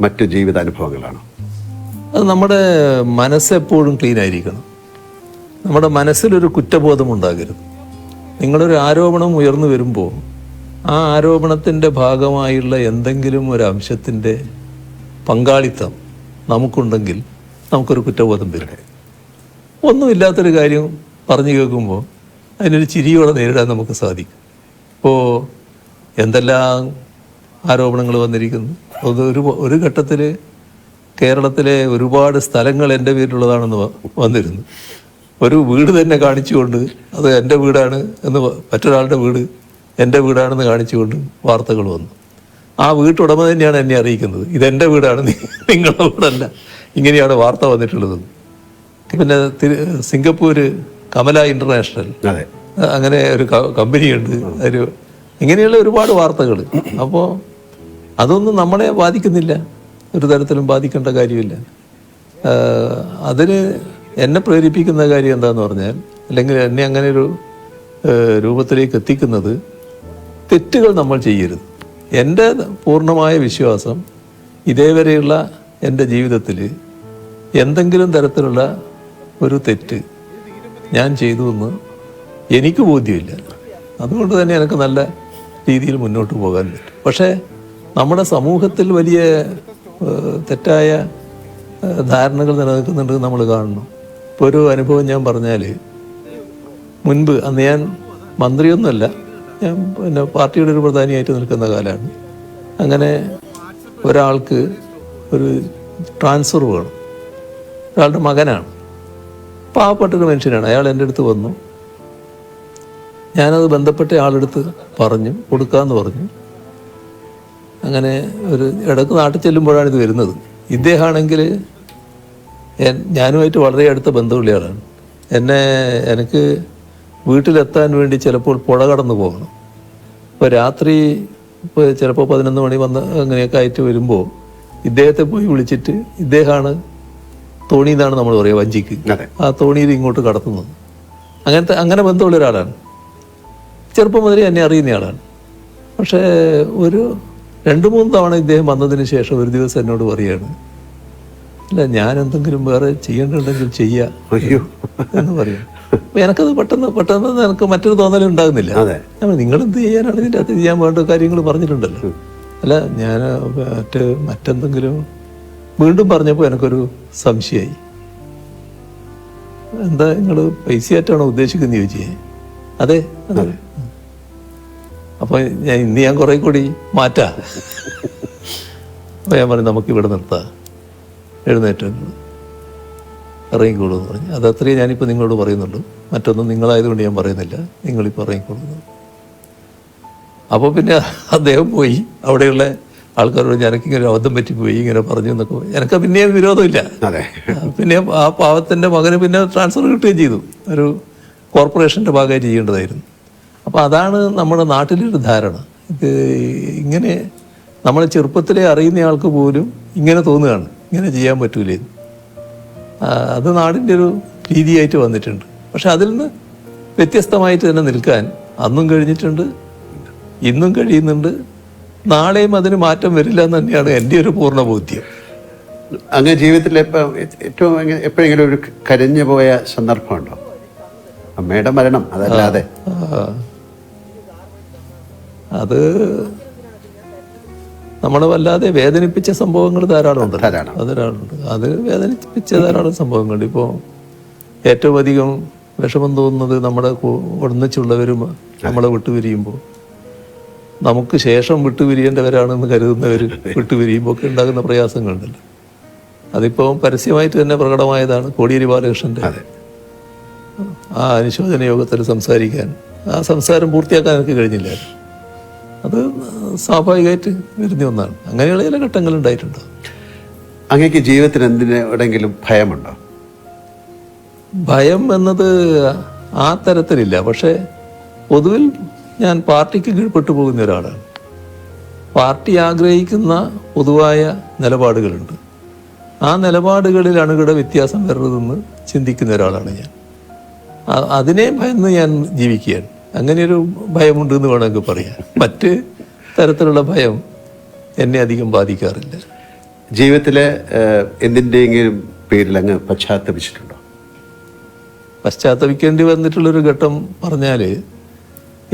മറ്റു ജീവിതാനുഭവങ്ങളാണോ? അത് നമ്മുടെ മനസ്സെപ്പോഴും ക്ലീൻ ആയിരിക്കണം. നമ്മുടെ മനസ്സിലൊരു കുറ്റബോധം ഉണ്ടാകരുത്. നിങ്ങളൊരു ആരോപണം ഉയർന്നു വരുമ്പോൾ ആ ആരോപണത്തിൻ്റെ ഭാഗമായുള്ള എന്തെങ്കിലും ഒരു അംശത്തിൻ്റെ പങ്കാളിത്തം നമുക്കുണ്ടെങ്കിൽ നമുക്കൊരു കുറ്റബോധം വരും. ഒന്നുമില്ലാത്തൊരു കാര്യം പറഞ്ഞു കേൾക്കുമ്പോൾ അതിനൊരു ചിരിയോടെ നേരിടാൻ നമുക്ക് സാധിക്കും. ഇപ്പോൾ എന്തെല്ലാം ആരോപണങ്ങൾ വന്നിരിക്കുന്നു. ഒരു ഘട്ടത്തിൽ കേരളത്തിലെ ഒരുപാട് സ്ഥലങ്ങൾ എൻ്റെ പേരിലുള്ളതാണെന്ന് വന്നിരുന്നു. ഒരു വീട് തന്നെ കാണിച്ചുകൊണ്ട് അത് എൻ്റെ വീടാണ് എന്ന്, മറ്റൊരാളുടെ വീട് എൻ്റെ വീടാണെന്ന് കാണിച്ചുകൊണ്ട് വാർത്തകൾ വന്നു. ആ വീട്ടുടമ തന്നെയാണ് എന്നെ അറിയിക്കുന്നത്, ഇതെൻ്റെ വീടാണ്, നിങ്ങളുടെ വീടല്ല. ഇങ്ങനെയാണ് വാർത്ത വന്നിട്ടുള്ളത്. പിന്നെ സിംഗപ്പൂർ കമല ഇൻ്റർനാഷണൽ, അങ്ങനെ ഒരു കമ്പനിയുണ്ട്. ഇങ്ങനെയുള്ള ഒരുപാട് വാർത്തകൾ. അപ്പോൾ അതൊന്നും നമ്മളെ ബാധിക്കുന്നില്ല. ഒരു തരത്തിലും ബാധിക്കേണ്ട കാര്യമില്ല. അതിന് എന്നെ പ്രേരിപ്പിക്കുന്ന കാര്യം എന്താണെന്ന് പറഞ്ഞാൽ, അല്ലെങ്കിൽ എന്നെ അങ്ങനെ ഒരു രൂപത്തിലേക്ക് എത്തിക്കുന്നത്, തെറ്റുകൾ നമ്മൾ ചെയ്യരുത്. എൻ്റെ പൂർണ്ണമായ വിശ്വാസം ഇതേവരെയുള്ള എൻ്റെ ജീവിതത്തിൽ എന്തെങ്കിലും തരത്തിലുള്ള ഒരു തെറ്റ് ഞാൻ ചെയ്തു എന്ന് എനിക്ക് ബോധ്യമില്ല. അതുകൊണ്ട് തന്നെ എനിക്ക് നല്ല രീതിയിൽ മുന്നോട്ട് പോകാൻ പറ്റും. പക്ഷേ നമ്മുടെ സമൂഹത്തിൽ വലിയ തെറ്റായ ധാരണകൾ നിലനിൽക്കുന്നുണ്ട് നമ്മൾ കാണണം. ഇപ്പോൾ ഒരു അനുഭവം ഞാൻ പറഞ്ഞാൽ, മുൻപ് അന്ന് ഞാൻ മന്ത്രിയൊന്നുമല്ല, ഞാൻ പിന്നെ പാർട്ടിയുടെ ഒരു പ്രധാനിയായിട്ട് നിൽക്കുന്ന കാലമാണ്. അങ്ങനെ ഒരാൾക്ക് ഒരു ട്രാൻസ്ഫർ വേണം. ഒരാളുടെ മകനാണ്, പാവപ്പെട്ടൊരു മനുഷ്യനാണ്. അയാൾ എൻ്റെ അടുത്ത് വന്നു. ഞാനത് ബന്ധപ്പെട്ട ആളെടുത്ത് പറഞ്ഞു, കൊടുക്കാമെന്ന് പറഞ്ഞു. അങ്ങനെ ഒരു ഇടയ്ക്ക് നാട്ടിൽ ചെല്ലുമ്പോഴാണ് ഇത് വരുന്നത്. ഇദ്ദേഹമാണെങ്കിൽ ഞാനുമായിട്ട് വളരെ അടുത്ത ബന്ധമുള്ള ആളാണ്. എനിക്ക് വീട്ടിലെത്താൻ വേണ്ടി ചിലപ്പോൾ പുഴ കടന്നു പോകണം. ഇപ്പോൾ രാത്രി ഇപ്പോൾ ചിലപ്പോൾ 11 മണി അങ്ങനെയൊക്കെ ആയിട്ട് വരുമ്പോൾ ഇദ്ദേഹത്തെ പോയി വിളിച്ചിട്ട്, ഇദ്ദേഹമാണ് തോണി എന്നാണ് നമ്മൾ പറയുക, വഞ്ചിക്ക്, ആ തോണിയിൽ ഇങ്ങോട്ട് കടത്തുന്നത്. അങ്ങനെ ബന്ധമുള്ള ഒരാളാണ്. ചെറുപ്പം മുതലേ എന്നെ അറിയുന്നയാളാണ്. പക്ഷേ ഒരു 2-3 തവണ ഇദ്ദേഹം വന്നതിന് ശേഷം ഒരു ദിവസം എന്നോട് പറയുകയാണ്, അല്ല ഞാൻ എന്തെങ്കിലും വേറെ ചെയ്യേണ്ടതുണ്ടെങ്കിൽ ചെയ്യാം എന്ന് പറയും. അപ്പോൾ എനിക്കത് പെട്ടെന്ന് എനിക്ക് മറ്റൊരു തോന്നലും ഉണ്ടാകുന്നില്ല. നിങ്ങളെന്ത് ചെയ്യാനാണ്, ഇതിൻ്റെ അകത്ത് ചെയ്യാൻ വേണ്ട കാര്യങ്ങൾ പറഞ്ഞിട്ടുണ്ടല്ലോ. അല്ല ഞാൻ മറ്റെന്തെങ്കിലും വീണ്ടും പറഞ്ഞപ്പോൾ എനിക്കൊരു സംശയമായി. എന്താ നിങ്ങൾ പൈസയായിട്ടാണോ ഉദ്ദേശിക്കുന്നത് ചോദിച്ചേ? അതെ. അപ്പോൾ ഞാൻ കുറെ കൂടി മാറ്റാം. അപ്പോൾ ഞാൻ പറഞ്ഞു, നമുക്കിവിടെ നിർത്താം, എഴുന്നേറ്റ് ഇറങ്ങിക്കോളൂ എന്ന് പറഞ്ഞു. അതത്രേ ഞാനിപ്പോൾ നിങ്ങളോട് പറയുന്നുള്ളൂ, മറ്റൊന്നും നിങ്ങളായതുകൊണ്ട് ഞാൻ പറയുന്നില്ല, നിങ്ങളിപ്പോൾ ഇറങ്ങിക്കോളൂ. അപ്പോൾ പിന്നെ അദ്ദേഹം പോയി അവിടെയുള്ള ആൾക്കാരോട് എനിക്കിങ്ങനെ അബദ്ധം പറ്റിപ്പോയി, ഇങ്ങനെ പറഞ്ഞു എന്നൊക്കെ. എനിക്ക് പിന്നെയും വിരോധമില്ല. പിന്നെ ആ പാവത്തിൻ്റെ മകന് പിന്നെ ട്രാൻസ്ഫർ കിട്ടുകയും ചെയ്തു. ഒരു കോർപ്പറേഷൻ്റെ ഭാഗമായിട്ട് ചെയ്യേണ്ടതായിരുന്നു. അപ്പോൾ അതാണ് നമ്മുടെ നാട്ടിലൊരു ധാരണ. ഇത് ഇങ്ങനെ നമ്മളെ ചെറുപ്പത്തിലെ അറിയുന്ന ആൾക്ക് പോലും ഇങ്ങനെ തോന്നുകയാണ്, ഇങ്ങനെ ചെയ്യാൻ പറ്റൂലേ. അത് നാടിൻ്റെ ഒരു രീതിയായിട്ട് വന്നിട്ടുണ്ട്. പക്ഷെ അതിൽ നിന്ന് വ്യത്യസ്തമായിട്ട് തന്നെ നിൽക്കാൻ അന്നും കഴിഞ്ഞിട്ടുണ്ട്, ഇന്നും കഴിയുന്നുണ്ട്, നാളെയും അതിന് മാറ്റം വരില്ല എന്ന് തന്നെയാണ് എൻ്റെ ഒരു പൂർണ്ണ ബോധ്യം. അങ്ങനെ ജീവിതത്തിൽ ഏറ്റവും എപ്പോഴെങ്കിലും ഒരു കരഞ്ഞു പോയ സന്ദർഭമുണ്ടോ? അമ്മയുടെ മരണം അതല്ലാതെ? അത് നമ്മളെ വല്ലാതെ വേദനിപ്പിച്ച സംഭവങ്ങൾ ധാരാളമുണ്ട്. അത് വേദനിപ്പിച്ച ധാരാളം സംഭവങ്ങളുണ്ട്. ഇപ്പോൾ ഏറ്റവും അധികം വിഷമം തോന്നുന്നത് നമ്മുടെ ഒന്നിച്ചുള്ളവരും നമ്മളെ വിട്ടുപിരിയുമ്പോൾ, നമുക്ക് ശേഷം വിട്ടുപിരിയേണ്ടവരാണെന്ന് കരുതുന്നവർ വിട്ടുപിരിയുമ്പോൾ ഒക്കെ ഉണ്ടാകുന്ന പ്രയാസങ്ങളുണ്ടല്ലോ. അതിപ്പോൾ പരസ്യമായിട്ട് തന്നെ പ്രകടമായതാണ്. കോടിയേരി ബാലകൃഷ്ണൻ്റെ ആ അനുശോചന യോഗത്തിൽ സംസാരിക്കാൻ, ആ സംസാരം പൂർത്തിയാക്കാൻ എനിക്ക് കഴിഞ്ഞില്ല. അത് സ്വാഭാവികമായിട്ട് വരുന്ന ഒന്നാണ്. അങ്ങനെയുള്ള ചില ഘട്ടങ്ങൾ ഉണ്ടായിട്ടുണ്ടോ? അങ്ങേക്ക് ജീവിതത്തിന് എന്തിനെങ്കിലും ഭയമുണ്ടോ? ഭയം എന്നത് ആ തരത്തിലില്ല. പക്ഷേ പൊതുവിൽ ഞാൻ പാർട്ടിക്ക് കീഴ്പ്പെട്ടു പോകുന്ന ഒരാളാണ്. പാർട്ടി ആഗ്രഹിക്കുന്ന പൊതുവായ നിലപാടുകളുണ്ട്. ആ നിലപാടുകളിൽ അണുകിട വ്യത്യാസം വരരുതെന്ന് ചിന്തിക്കുന്ന ഒരാളാണ് ഞാൻ. അതിനെ ഭയന്ന് ഞാൻ ജീവിക്കുകയാണ്. അങ്ങനെയൊരു ഭയമുണ്ട് എന്ന് വേണമെങ്കിൽ പറയാം. മറ്റ് തരത്തിലുള്ള ഭയം എന്നെ അധികം ബാധിക്കാറില്ല. ജീവിതത്തിലെ എന്തിൻ്റെയെങ്കിലും പേരിൽ അങ്ങ് പശ്ചാത്തപിച്ചിട്ടുണ്ടോ? പശ്ചാത്തപിക്കേണ്ടി വന്നിട്ടുള്ളൊരു ഘട്ടം പറഞ്ഞാൽ,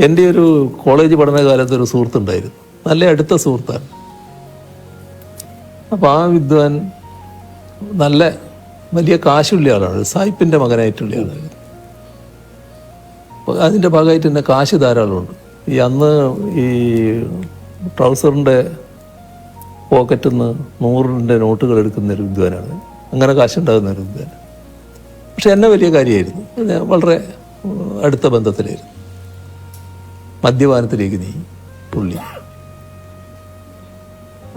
എൻ്റെ ഒരു കോളേജ് പഠനകാലത്ത് ഒരു സുഹൃത്തുണ്ടായിരുന്നു, നല്ല അടുത്ത സുഹൃത്താണ്. അപ്പോൾ ആ വിദ്വാൻ നല്ല വലിയ കാശുള്ള ആളാണ്, സായിപ്പിൻ്റെ മകനായിട്ടുള്ള ആളാണ്. അപ്പോൾ അതിൻ്റെ ഭാഗമായിട്ട് തന്നെ കാശ് ധാരാളമുണ്ട്. അന്ന് ഈ ട്രൗസറിൻ്റെ പോക്കറ്റിൽ നിന്ന് 100 നോട്ടുകൾ എടുക്കുന്ന ഒരു വിദ്വാനാണ്. അങ്ങനെ കാശുണ്ടാകുന്ന ഒരു വിദ്വാൻ. പക്ഷെ എന്നെ വലിയ കാര്യമായിരുന്നു, ഞാൻ വളരെ അടുത്ത ബന്ധത്തിലായിരുന്നു. മദ്യപാനത്തിലേക്ക് നീ പുള്ളി.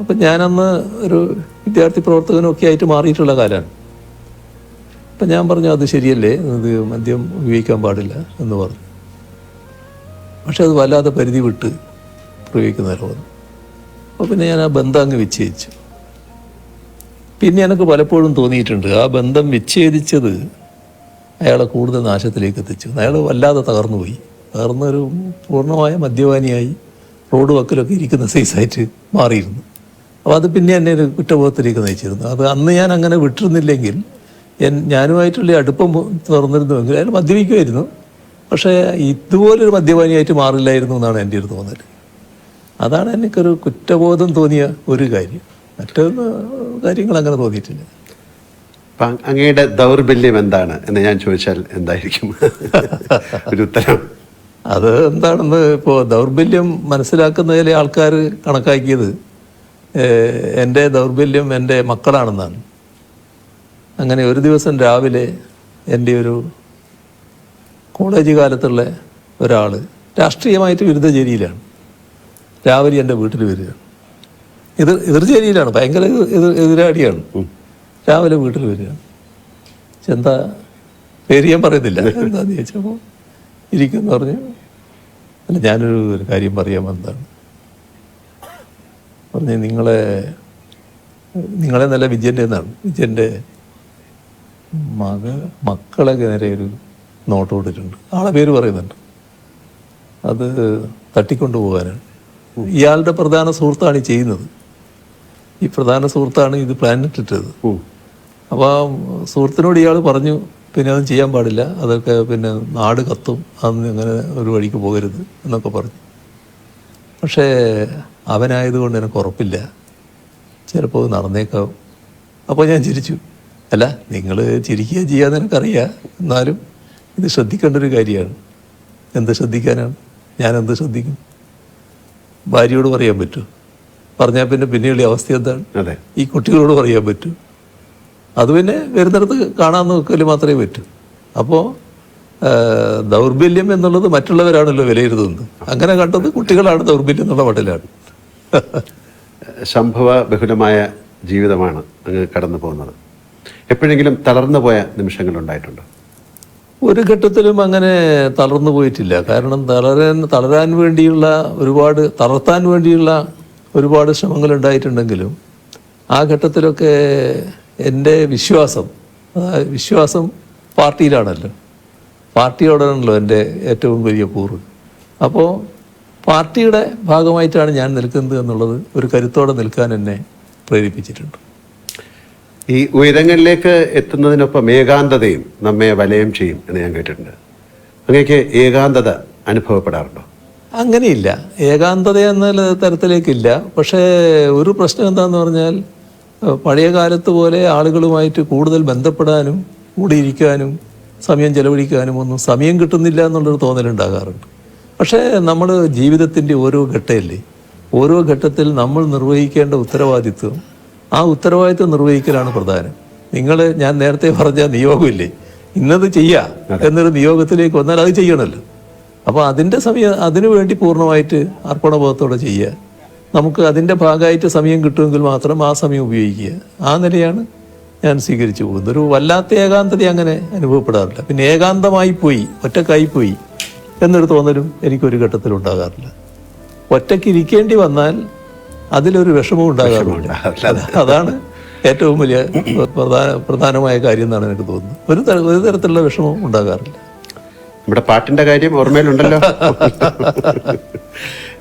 അപ്പം ഞാനന്ന് ഒരു വിദ്യാർത്ഥി പ്രവർത്തകനൊക്കെ ആയിട്ട് മാറിയിട്ടുള്ള കാലമാണ്. അപ്പം ഞാൻ പറഞ്ഞു, അത് ശരിയല്ലേ, ഇത് മദ്യം ഉപയോഗിക്കാൻ പാടില്ല എന്ന് പറഞ്ഞു. പക്ഷെ അത് വല്ലാതെ പരിധി വിട്ട് പ്രയോഗിക്കുന്നവരോ വന്നു. അപ്പോൾ പിന്നെ ഞാൻ ആ ബന്ധം അങ്ങ് വിച്ഛേദിച്ചു. പിന്നെ എനിക്ക് പലപ്പോഴും തോന്നിയിട്ടുണ്ട് ആ ബന്ധം വിച്ഛേദിച്ചത് അയാളെ കൂടുതൽ നാശത്തിലേക്ക് എത്തിച്ചു. അയാൾ വല്ലാതെ തകർന്നുപോയി. തകർന്നൊരു പൂർണ്ണമായ മദ്യപാനിയായി റോഡ് വക്കിലൊക്കെ ഇരിക്കുന്ന സൈസായിട്ട് മാറിയിരുന്നു. അപ്പോൾ അത് പിന്നെ എന്നെ ഒരു കുറ്റബോധത്തിലേക്ക് നയിച്ചിരുന്നു. അത് അന്ന് ഞാൻ അങ്ങനെ വിട്ടിരുന്നില്ലെങ്കിൽ ഞാനുമായിട്ടുള്ള അടുപ്പം തുറന്നിരുന്നുവെങ്കിൽ അയാൾ മദ്യപിക്കുമായിരുന്നു. പക്ഷേ ഇതുപോലൊരു മദ്യപാനിയായിട്ട് മാറില്ലായിരുന്നു എന്നാണ് എൻ്റെ ഒരു തോന്നൽ. അതാണ് എനിക്കൊരു കുറ്റബോധം തോന്നിയ ഒരു കാര്യം. മറ്റൊന്ന് കാര്യങ്ങൾ അങ്ങനെ തോന്നിയിട്ടില്ല. അപ്പം അങ്ങയുടെ ദൗർബല്യം എന്താണ് എന്ന് ഞാൻ ചോദിച്ചാൽ എന്തായിരിക്കും ഒരു ഉത്തരം? അത് എന്താണെന്ന് ഇപ്പോൾ ദൗർബല്യം മനസ്സിലാക്കുന്നതിലെ ആൾക്കാർ കണക്കാക്കിയത് എൻ്റെ ദൗർബല്യം എൻ്റെ മക്കളാണെന്നാണ്. അങ്ങനെ ഒരു ദിവസം രാവിലെ എൻ്റെ ഒരു കോളേജ് കാലത്തുള്ള ഒരാൾ രാഷ്ട്രീയമായിട്ട് വിരുദ്ധചേരിയിലാണ്. രാവിലെ എൻ്റെ വീട്ടിൽ വരിക. എതിർചേരിയിലാണ്, ഭയങ്കര എതിരാടിയാണ്. രാവിലെ വീട്ടിൽ വരിക. എന്താ പേര് ഞാൻ പറയുന്നില്ല, എന്താന്ന് ചോദിച്ചപ്പോൾ ഇരിക്കുമെന്ന് പറഞ്ഞു. അല്ല, ഞാനൊരു കാര്യം പറയാൻ വന്നതാണ്. പറഞ്ഞ് നിങ്ങളെ നല്ല വിജയൻ്റെ എന്നാണ്. വിജയൻ്റെ മക്കളെ നേരെ ഒരു നോട്ട് കൊടുത്തിട്ടുണ്ട്. ആളെ പേര് പറയുന്നുണ്ട്. അത് തട്ടിക്കൊണ്ടു പോകാനാണ്. ഇയാളുടെ പ്രധാന സുഹൃത്താണ് ഈ ചെയ്യുന്നത്. ഈ പ്രധാന സുഹൃത്താണ് ഇത് പ്ലാൻ ഇട്ടിട്ടത്. അപ്പോൾ ആ സുഹൃത്തിനോട് ഇയാൾ പറഞ്ഞു, പിന്നെ അതും ചെയ്യാൻ പാടില്ല, അതൊക്കെ പിന്നെ നാട് കത്തും, അന്ന് അങ്ങനെ ഒരു വഴിക്ക് പോകരുത് എന്നൊക്കെ പറഞ്ഞു. പക്ഷേ അവനായതുകൊണ്ട് എനിക്ക് ഉറപ്പില്ല, ചിലപ്പോൾ അത് നടന്നേക്കാവും. അപ്പോൾ ഞാൻ ചിരിച്ചു. അല്ല, നിങ്ങൾ ചിരിക്കുക ചെയ്യാന്ന് എനിക്കറിയാം, എന്നാലും ഇത് ശ്രദ്ധിക്കേണ്ട ഒരു കാര്യമാണ്. എന്ത് ശ്രദ്ധിക്കാനാണ്? ഞാൻ എന്ത് ശ്രദ്ധിക്കും? ഭാര്യയോട് പറയാൻ പറ്റൂ? പറഞ്ഞാൽ പിന്നെ പിന്നെയുള്ള അവസ്ഥ എന്താണ്? ഈ കുട്ടികളോട് പറയാൻ പറ്റൂ? അത് പിന്നെ വരുന്നിടത്ത് കാണാൻ നോക്കൽ മാത്രമേ പറ്റൂ. അപ്പോൾ ദൗർബല്യം എന്നുള്ളത് മറ്റുള്ളവരാണല്ലോ വിലയിരുത്തുന്നത്. അങ്ങനെ കണ്ടത് കുട്ടികളാണ് ദൗർബല്യം എന്നുള്ള മട്ടിലാണ്. സംഭവ ബഹുലമായ ജീവിതമാണ് അങ്ങ് കടന്നു പോകുന്നത്. എപ്പോഴെങ്കിലും തളർന്നു പോയ നിമിഷങ്ങൾ ഉണ്ടായിട്ടുണ്ടോ? ഒരു ഘട്ടത്തിലും അങ്ങനെ തളർന്നു പോയിട്ടില്ല. കാരണം തളരാൻ വേണ്ടിയുള്ള തളർത്താൻ വേണ്ടിയുള്ള ഒരുപാട് ശ്രമങ്ങൾ ഉണ്ടായിട്ടുണ്ടെങ്കിലും ആ ഘട്ടത്തിലൊക്കെ എൻ്റെ വിശ്വാസം പാർട്ടിയിലാണല്ലോ. പാർട്ടിയോടാണല്ലോ എൻ്റെ ഏറ്റവും വലിയ കൂറ്. അപ്പോൾ പാർട്ടിയുടെ ഭാഗമായിട്ടാണ് ഞാൻ നിൽക്കുന്നത് എന്നുള്ളത് ഒരു കരുത്തോടെ നിൽക്കാൻ എന്നെ പ്രേരിപ്പിച്ചിട്ടുണ്ട്. ഈ ഉയരങ്ങളിലേക്ക് എത്തുന്നതിനൊപ്പം ഏകാന്തതയും നമ്മെ വലയം ചെയ്യും എന്ന് ഞാൻ കേട്ടിട്ടുണ്ട്. അങ്ങനെയൊക്കെ ഏകാന്തത അനുഭവപ്പെടാറുണ്ടോ? അങ്ങനെയില്ല, ഏകാന്തത എന്ന തരത്തിലേക്കില്ല. പക്ഷേ ഒരു പ്രശ്നം എന്താണെന്ന് പറഞ്ഞാൽ, പഴയ കാലത്ത് പോലെ ആളുകളുമായിട്ട് കൂടുതൽ ബന്ധപ്പെടാനും കൂടിയിരിക്കാനും സമയം ചെലവഴിക്കാനും ഒന്നും സമയം കിട്ടുന്നില്ല എന്നുള്ളൊരു തോന്നലുണ്ടാകാറുണ്ട്. പക്ഷേ നമ്മൾ ജീവിതത്തിൻ്റെ ഓരോ ഘട്ടമല്ലേ, ഓരോ ഘട്ടത്തിൽ നമ്മൾ നിർവഹിക്കേണ്ട ഉത്തരവാദിത്വം, ആ ഉത്തരവാദിത്വം നിർവഹിക്കലാണ് പ്രധാനം. ഞാൻ നേരത്തെ പറഞ്ഞ നിയോഗമില്ലേ, ഇന്നത് ചെയ്യാം എന്നൊരു നിയോഗത്തിലേക്ക് വന്നാൽ അത് ചെയ്യണമല്ലോ. അപ്പോൾ അതിനു വേണ്ടി പൂർണ്ണമായിട്ട് അർപ്പണബോധത്തോടെ ചെയ്യുക. നമുക്ക് അതിൻ്റെ ഭാഗമായിട്ട് സമയം കിട്ടുമെങ്കിൽ മാത്രം ആ സമയം ഉപയോഗിക്കുക. ആ നിലയാണ് ഞാൻ സ്വീകരിച്ചു പോകുന്നത്. ഒരു വല്ലാത്ത ഏകാന്തത അങ്ങനെ അനുഭവപ്പെടാറില്ല. പിന്നെ ഏകാന്തമായി പോയി, ഒറ്റക്കായിപ്പോയി എന്നൊരു തോന്നലും എനിക്കൊരു ഘട്ടത്തിൽ ഉണ്ടാകാറില്ല. ഒറ്റയ്ക്ക് ഇരിക്കേണ്ടി വന്നാൽ അതിലൊരു വിഷമവും ഉണ്ടാകാറുണ്ട്. അതാണ് ഏറ്റവും വലിയ പ്രധാനമായ കാര്യം എന്നാണ് എനിക്ക് തോന്നുന്നത്. ഒരു തരത്തിലുള്ള വിഷമവും ഉണ്ടാകാറില്ല. നമ്മുടെ പാട്ടിന്റെ കാര്യം ഓർമ്മയിലുണ്ടല്ലോ.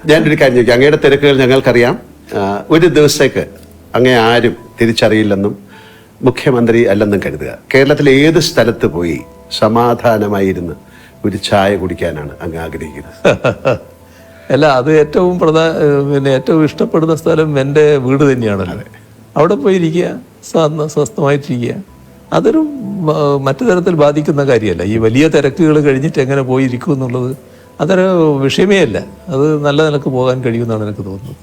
ഞാനൊരു കാര്യം ചോദിക്കാം. അങ്ങയുടെ തിരക്കുകൾ ഞങ്ങൾക്കറിയാം. ഒരു ദിവസത്തേക്ക് അങ്ങേ ആരും തിരിച്ചറിയില്ലെന്നും മുഖ്യമന്ത്രി അല്ലെന്നും കരുതുക. കേരളത്തിലെ ഏത് സ്ഥലത്ത് പോയി സമാധാനമായിരുന്ന് ഒരു ചായ കുടിക്കാനാണ് അങ്ങ് ആഗ്രഹിക്കുന്നത്? അല്ല, അത് ഏറ്റവും ഇഷ്ടപ്പെടുന്ന സ്ഥലം എൻ്റെ വീട് തന്നെയാണല്ലോ. അവിടെ പോയിരിക്കുക, സ്വസ്ഥമായിട്ടിരിക്കുക. അതൊരു മറ്റു തരത്തിൽ ബാധിക്കുന്ന കാര്യമല്ല. ഈ വലിയ തിരക്കുകൾ കഴിഞ്ഞിട്ട് എങ്ങനെ പോയിരിക്കും എന്നുള്ളത് അതൊരു വിഷയമേ അല്ല. അത് നല്ല നിലക്ക് പോകാൻ കഴിയുമെന്നാണ് എനിക്ക് തോന്നുന്നത്.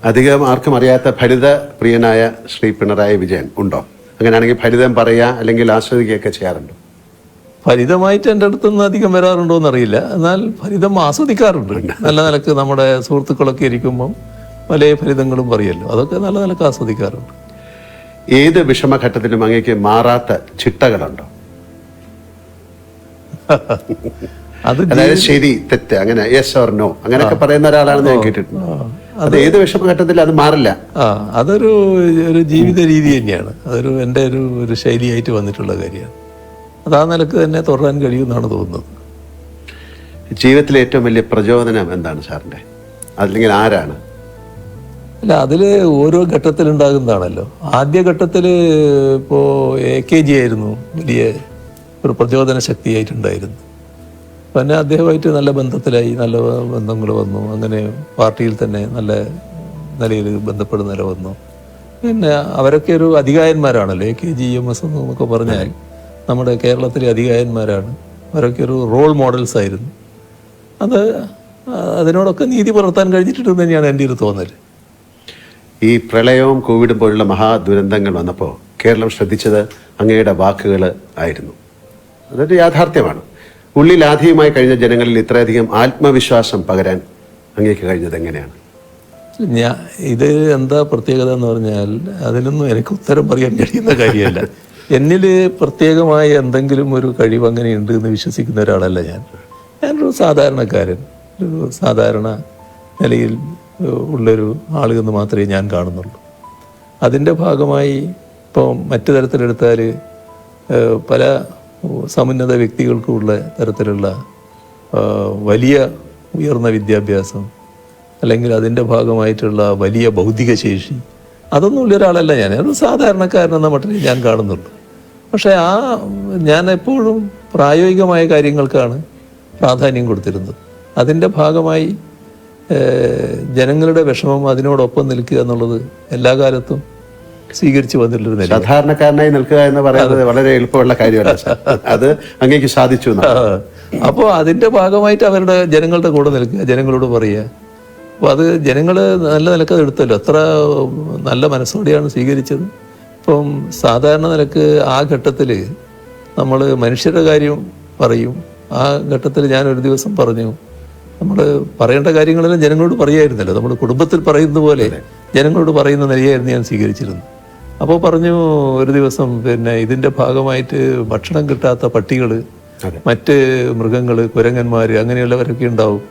അധികം ആർക്കും അറിയാത്ത ഫലിത പ്രിയനായ ശ്രീ പിണറായി വിജയൻ ഉണ്ടോ? അങ്ങനെയാണെങ്കിൽ ഫലിതം പറയുക അല്ലെങ്കിൽ ആസ്വദിക്കുകയൊക്കെ ചെയ്യാറുണ്ടോ? ഫലിതമായിട്ട് എൻ്റെ അടുത്തുനിന്ന് അധികം വരാറുണ്ടോ എന്നറിയില്ല. എന്നാൽ ഫലിതം ആസ്വദിക്കാറുണ്ട്. നല്ല നിലക്ക് നമ്മുടെ സുഹൃത്തുക്കളൊക്കെ ഇരിക്കുമ്പം പല ഫലിതങ്ങളും പറയുമല്ലോ, അതൊക്കെ നല്ല നിലക്ക് ആസ്വദിക്കാറുണ്ട്. ഏത് വിഷമഘട്ടത്തിലും അങ്ങേക്ക് മാറാത്ത ചിട്ടകളുണ്ടോ? അതായത് ശരി തെറ്റ് അങ്ങനെ യെസ് ഓർ നോ അങ്ങനെയൊക്കെ പറയുന്ന ഒരാളാണെന്ന് ഞാൻ കേട്ടിട്ടുണ്ട്. അത് ഏത് വിഷമഘട്ടത്തിൽ അത് മാറില്ല. അതൊരു ജീവിത രീതി തന്നെയാണ്. അതൊരു എൻ്റെ ഒരു ശൈലിയായിട്ട് വന്നിട്ടുള്ള കാര്യമാണ്. അത് ആ നിലക്ക് തന്നെ തുടരാൻ കഴിയുമെന്നാണ് തോന്നുന്നത്. ജീവിതത്തിലെ ഏറ്റവും വലിയ പ്രചോദനം എന്താണ് സാറിൻ്റെ? അല്ലെങ്കിൽ ആരാണ്? അല്ല, അതിൽ ഓരോ ഘട്ടത്തിലുണ്ടാകുന്നതാണല്ലോ. ആദ്യ ഘട്ടത്തിൽ ഇപ്പോൾ AKG ആയിരുന്നു വലിയ ഒരു പ്രചോദന ശക്തിയായിട്ടുണ്ടായിരുന്നു. പിന്നെ അദ്ദേഹമായിട്ട് നല്ല ബന്ധത്തിലായി, നല്ല ബന്ധങ്ങൾ വന്നു. അങ്ങനെ പാർട്ടിയിൽ തന്നെ നല്ല നിലയിൽ ബന്ധപ്പെടുന്ന നില വന്നു. പിന്നെ അവരൊക്കെ ഒരു അധികായന്മാരാണല്ലോ. AKG EMS എന്നൊക്കെ പറഞ്ഞാൽ നമ്മുടെ കേരളത്തിലെ അധികായന്മാരാണ്. അവരൊക്കെ ഒരു റോൾ മോഡൽസ് ആയിരുന്നു. അതിനോടൊക്കെ നീതി പുലർത്താൻ കഴിഞ്ഞിട്ടുണ്ടെന്ന് തന്നെയാണ് എൻ്റെ ഒരു തോന്നൽ. ഈ പ്രളയവും കോവിഡും പോലുള്ള മഹാദുരന്തങ്ങൾ വന്നപ്പോൾ കേരളം ശ്രദ്ധിച്ചത് അങ്ങയുടെ വാക്കുകൾ ആയിരുന്നു. അതൊരു യാഥാർത്ഥ്യമാണ്. ഉള്ളിൽ ആദ്യമായി കഴിഞ്ഞ ജനങ്ങളിൽ ഇത്രയധികം ആത്മവിശ്വാസം പകരാൻ അങ്ങേക്ക് കഴിഞ്ഞത് എങ്ങനെയാണ്? ഇത് എന്താ പ്രത്യേകത എന്ന് പറഞ്ഞാൽ അതിനൊന്നും എനിക്ക് ഉത്തരം പറയാൻ കഴിയുന്ന കാര്യമല്ല. എന്നിൽ പ്രത്യേകമായ എന്തെങ്കിലും ഒരു കഴിവ് അങ്ങനെ ഉണ്ട് എന്ന് വിശ്വസിക്കുന്ന ഒരാളല്ല ഞാനൊരു സാധാരണക്കാരൻ, ഒരു സാധാരണ നിലയിൽ ഉള്ളൊരു ആൾ എന്ന് മാത്രമേ ഞാൻ കാണുന്നുള്ളൂ. അതിൻ്റെ ഭാഗമായി ഇപ്പോൾ മറ്റു തരത്തിലെടുത്താൽ പല സമുന്നത വ്യക്തികൾക്കുമുള്ള തരത്തിലുള്ള വലിയ ഉയർന്ന വിദ്യാഭ്യാസം, അല്ലെങ്കിൽ അതിൻ്റെ ഭാഗമായിട്ടുള്ള വലിയ ഭൗതിക ശേഷി, അതൊന്നും ഉള്ള ഒരാളല്ല ഞാൻ. ഒരു സാധാരണക്കാരനെന്ന മട്ടിൽ ഞാൻ കാണുന്നുള്ളൂ. പക്ഷേ ഞാൻ എപ്പോഴും പ്രായോഗികമായ കാര്യങ്ങൾക്കാണ് പ്രാധാന്യം കൊടുത്തിരുന്നത്. അതിൻ്റെ ഭാഗമായി ജനങ്ങളുടെ വിഷമം അതിനോടൊപ്പം നിൽക്കുക എന്നുള്ളത് എല്ലാ കാലത്തും സ്വീകരിച്ചു വന്നിട്ടുള്ളൊരു നില. സാധാരണക്കാരനായി നിൽക്കുക എന്ന് പറയുന്നത് വളരെ എളുപ്പമുള്ള കാര്യമല്ല. അത് അങ്ങേക്ക് സാധിച്ചു. അപ്പോൾ അതിൻ്റെ ഭാഗമായിട്ട് ജനങ്ങളുടെ കൂടെ നിൽക്കുക, ജനങ്ങളോട് പറയുക. അപ്പോൾ അത് ജനങ്ങൾ നല്ല നിലക്ക് അത് എടുത്തല്ലോ. എത്ര നല്ല മനസ്സോടെയാണ് സ്വീകരിച്ചത്. ഇപ്പം സാധാരണ നിലക്ക് ആ ഘട്ടത്തിൽ നമ്മൾ മനുഷ്യരുടെ കാര്യം പറയും. ആ ഘട്ടത്തിൽ ഞാൻ ഒരു ദിവസം പറഞ്ഞു, നമ്മൾ പറയേണ്ട കാര്യങ്ങളെല്ലാം ജനങ്ങളോട് പറയായിരുന്നല്ലോ. നമ്മൾ കുടുംബത്തിൽ പറയുന്നത് പോലെ ജനങ്ങളോട് പറയുന്ന നിലയായിരുന്നു ഞാൻ സ്വീകരിച്ചിരുന്നത്. അപ്പോൾ പറഞ്ഞു ഒരു ദിവസം, പിന്നെ ഇതിൻ്റെ ഭാഗമായിട്ട് ഭക്ഷണം കിട്ടാത്ത പട്ടികൾ, മറ്റ് മൃഗങ്ങൾ, കുരങ്ങന്മാർ, അങ്ങനെയുള്ളവരൊക്കെ ഉണ്ടാവും.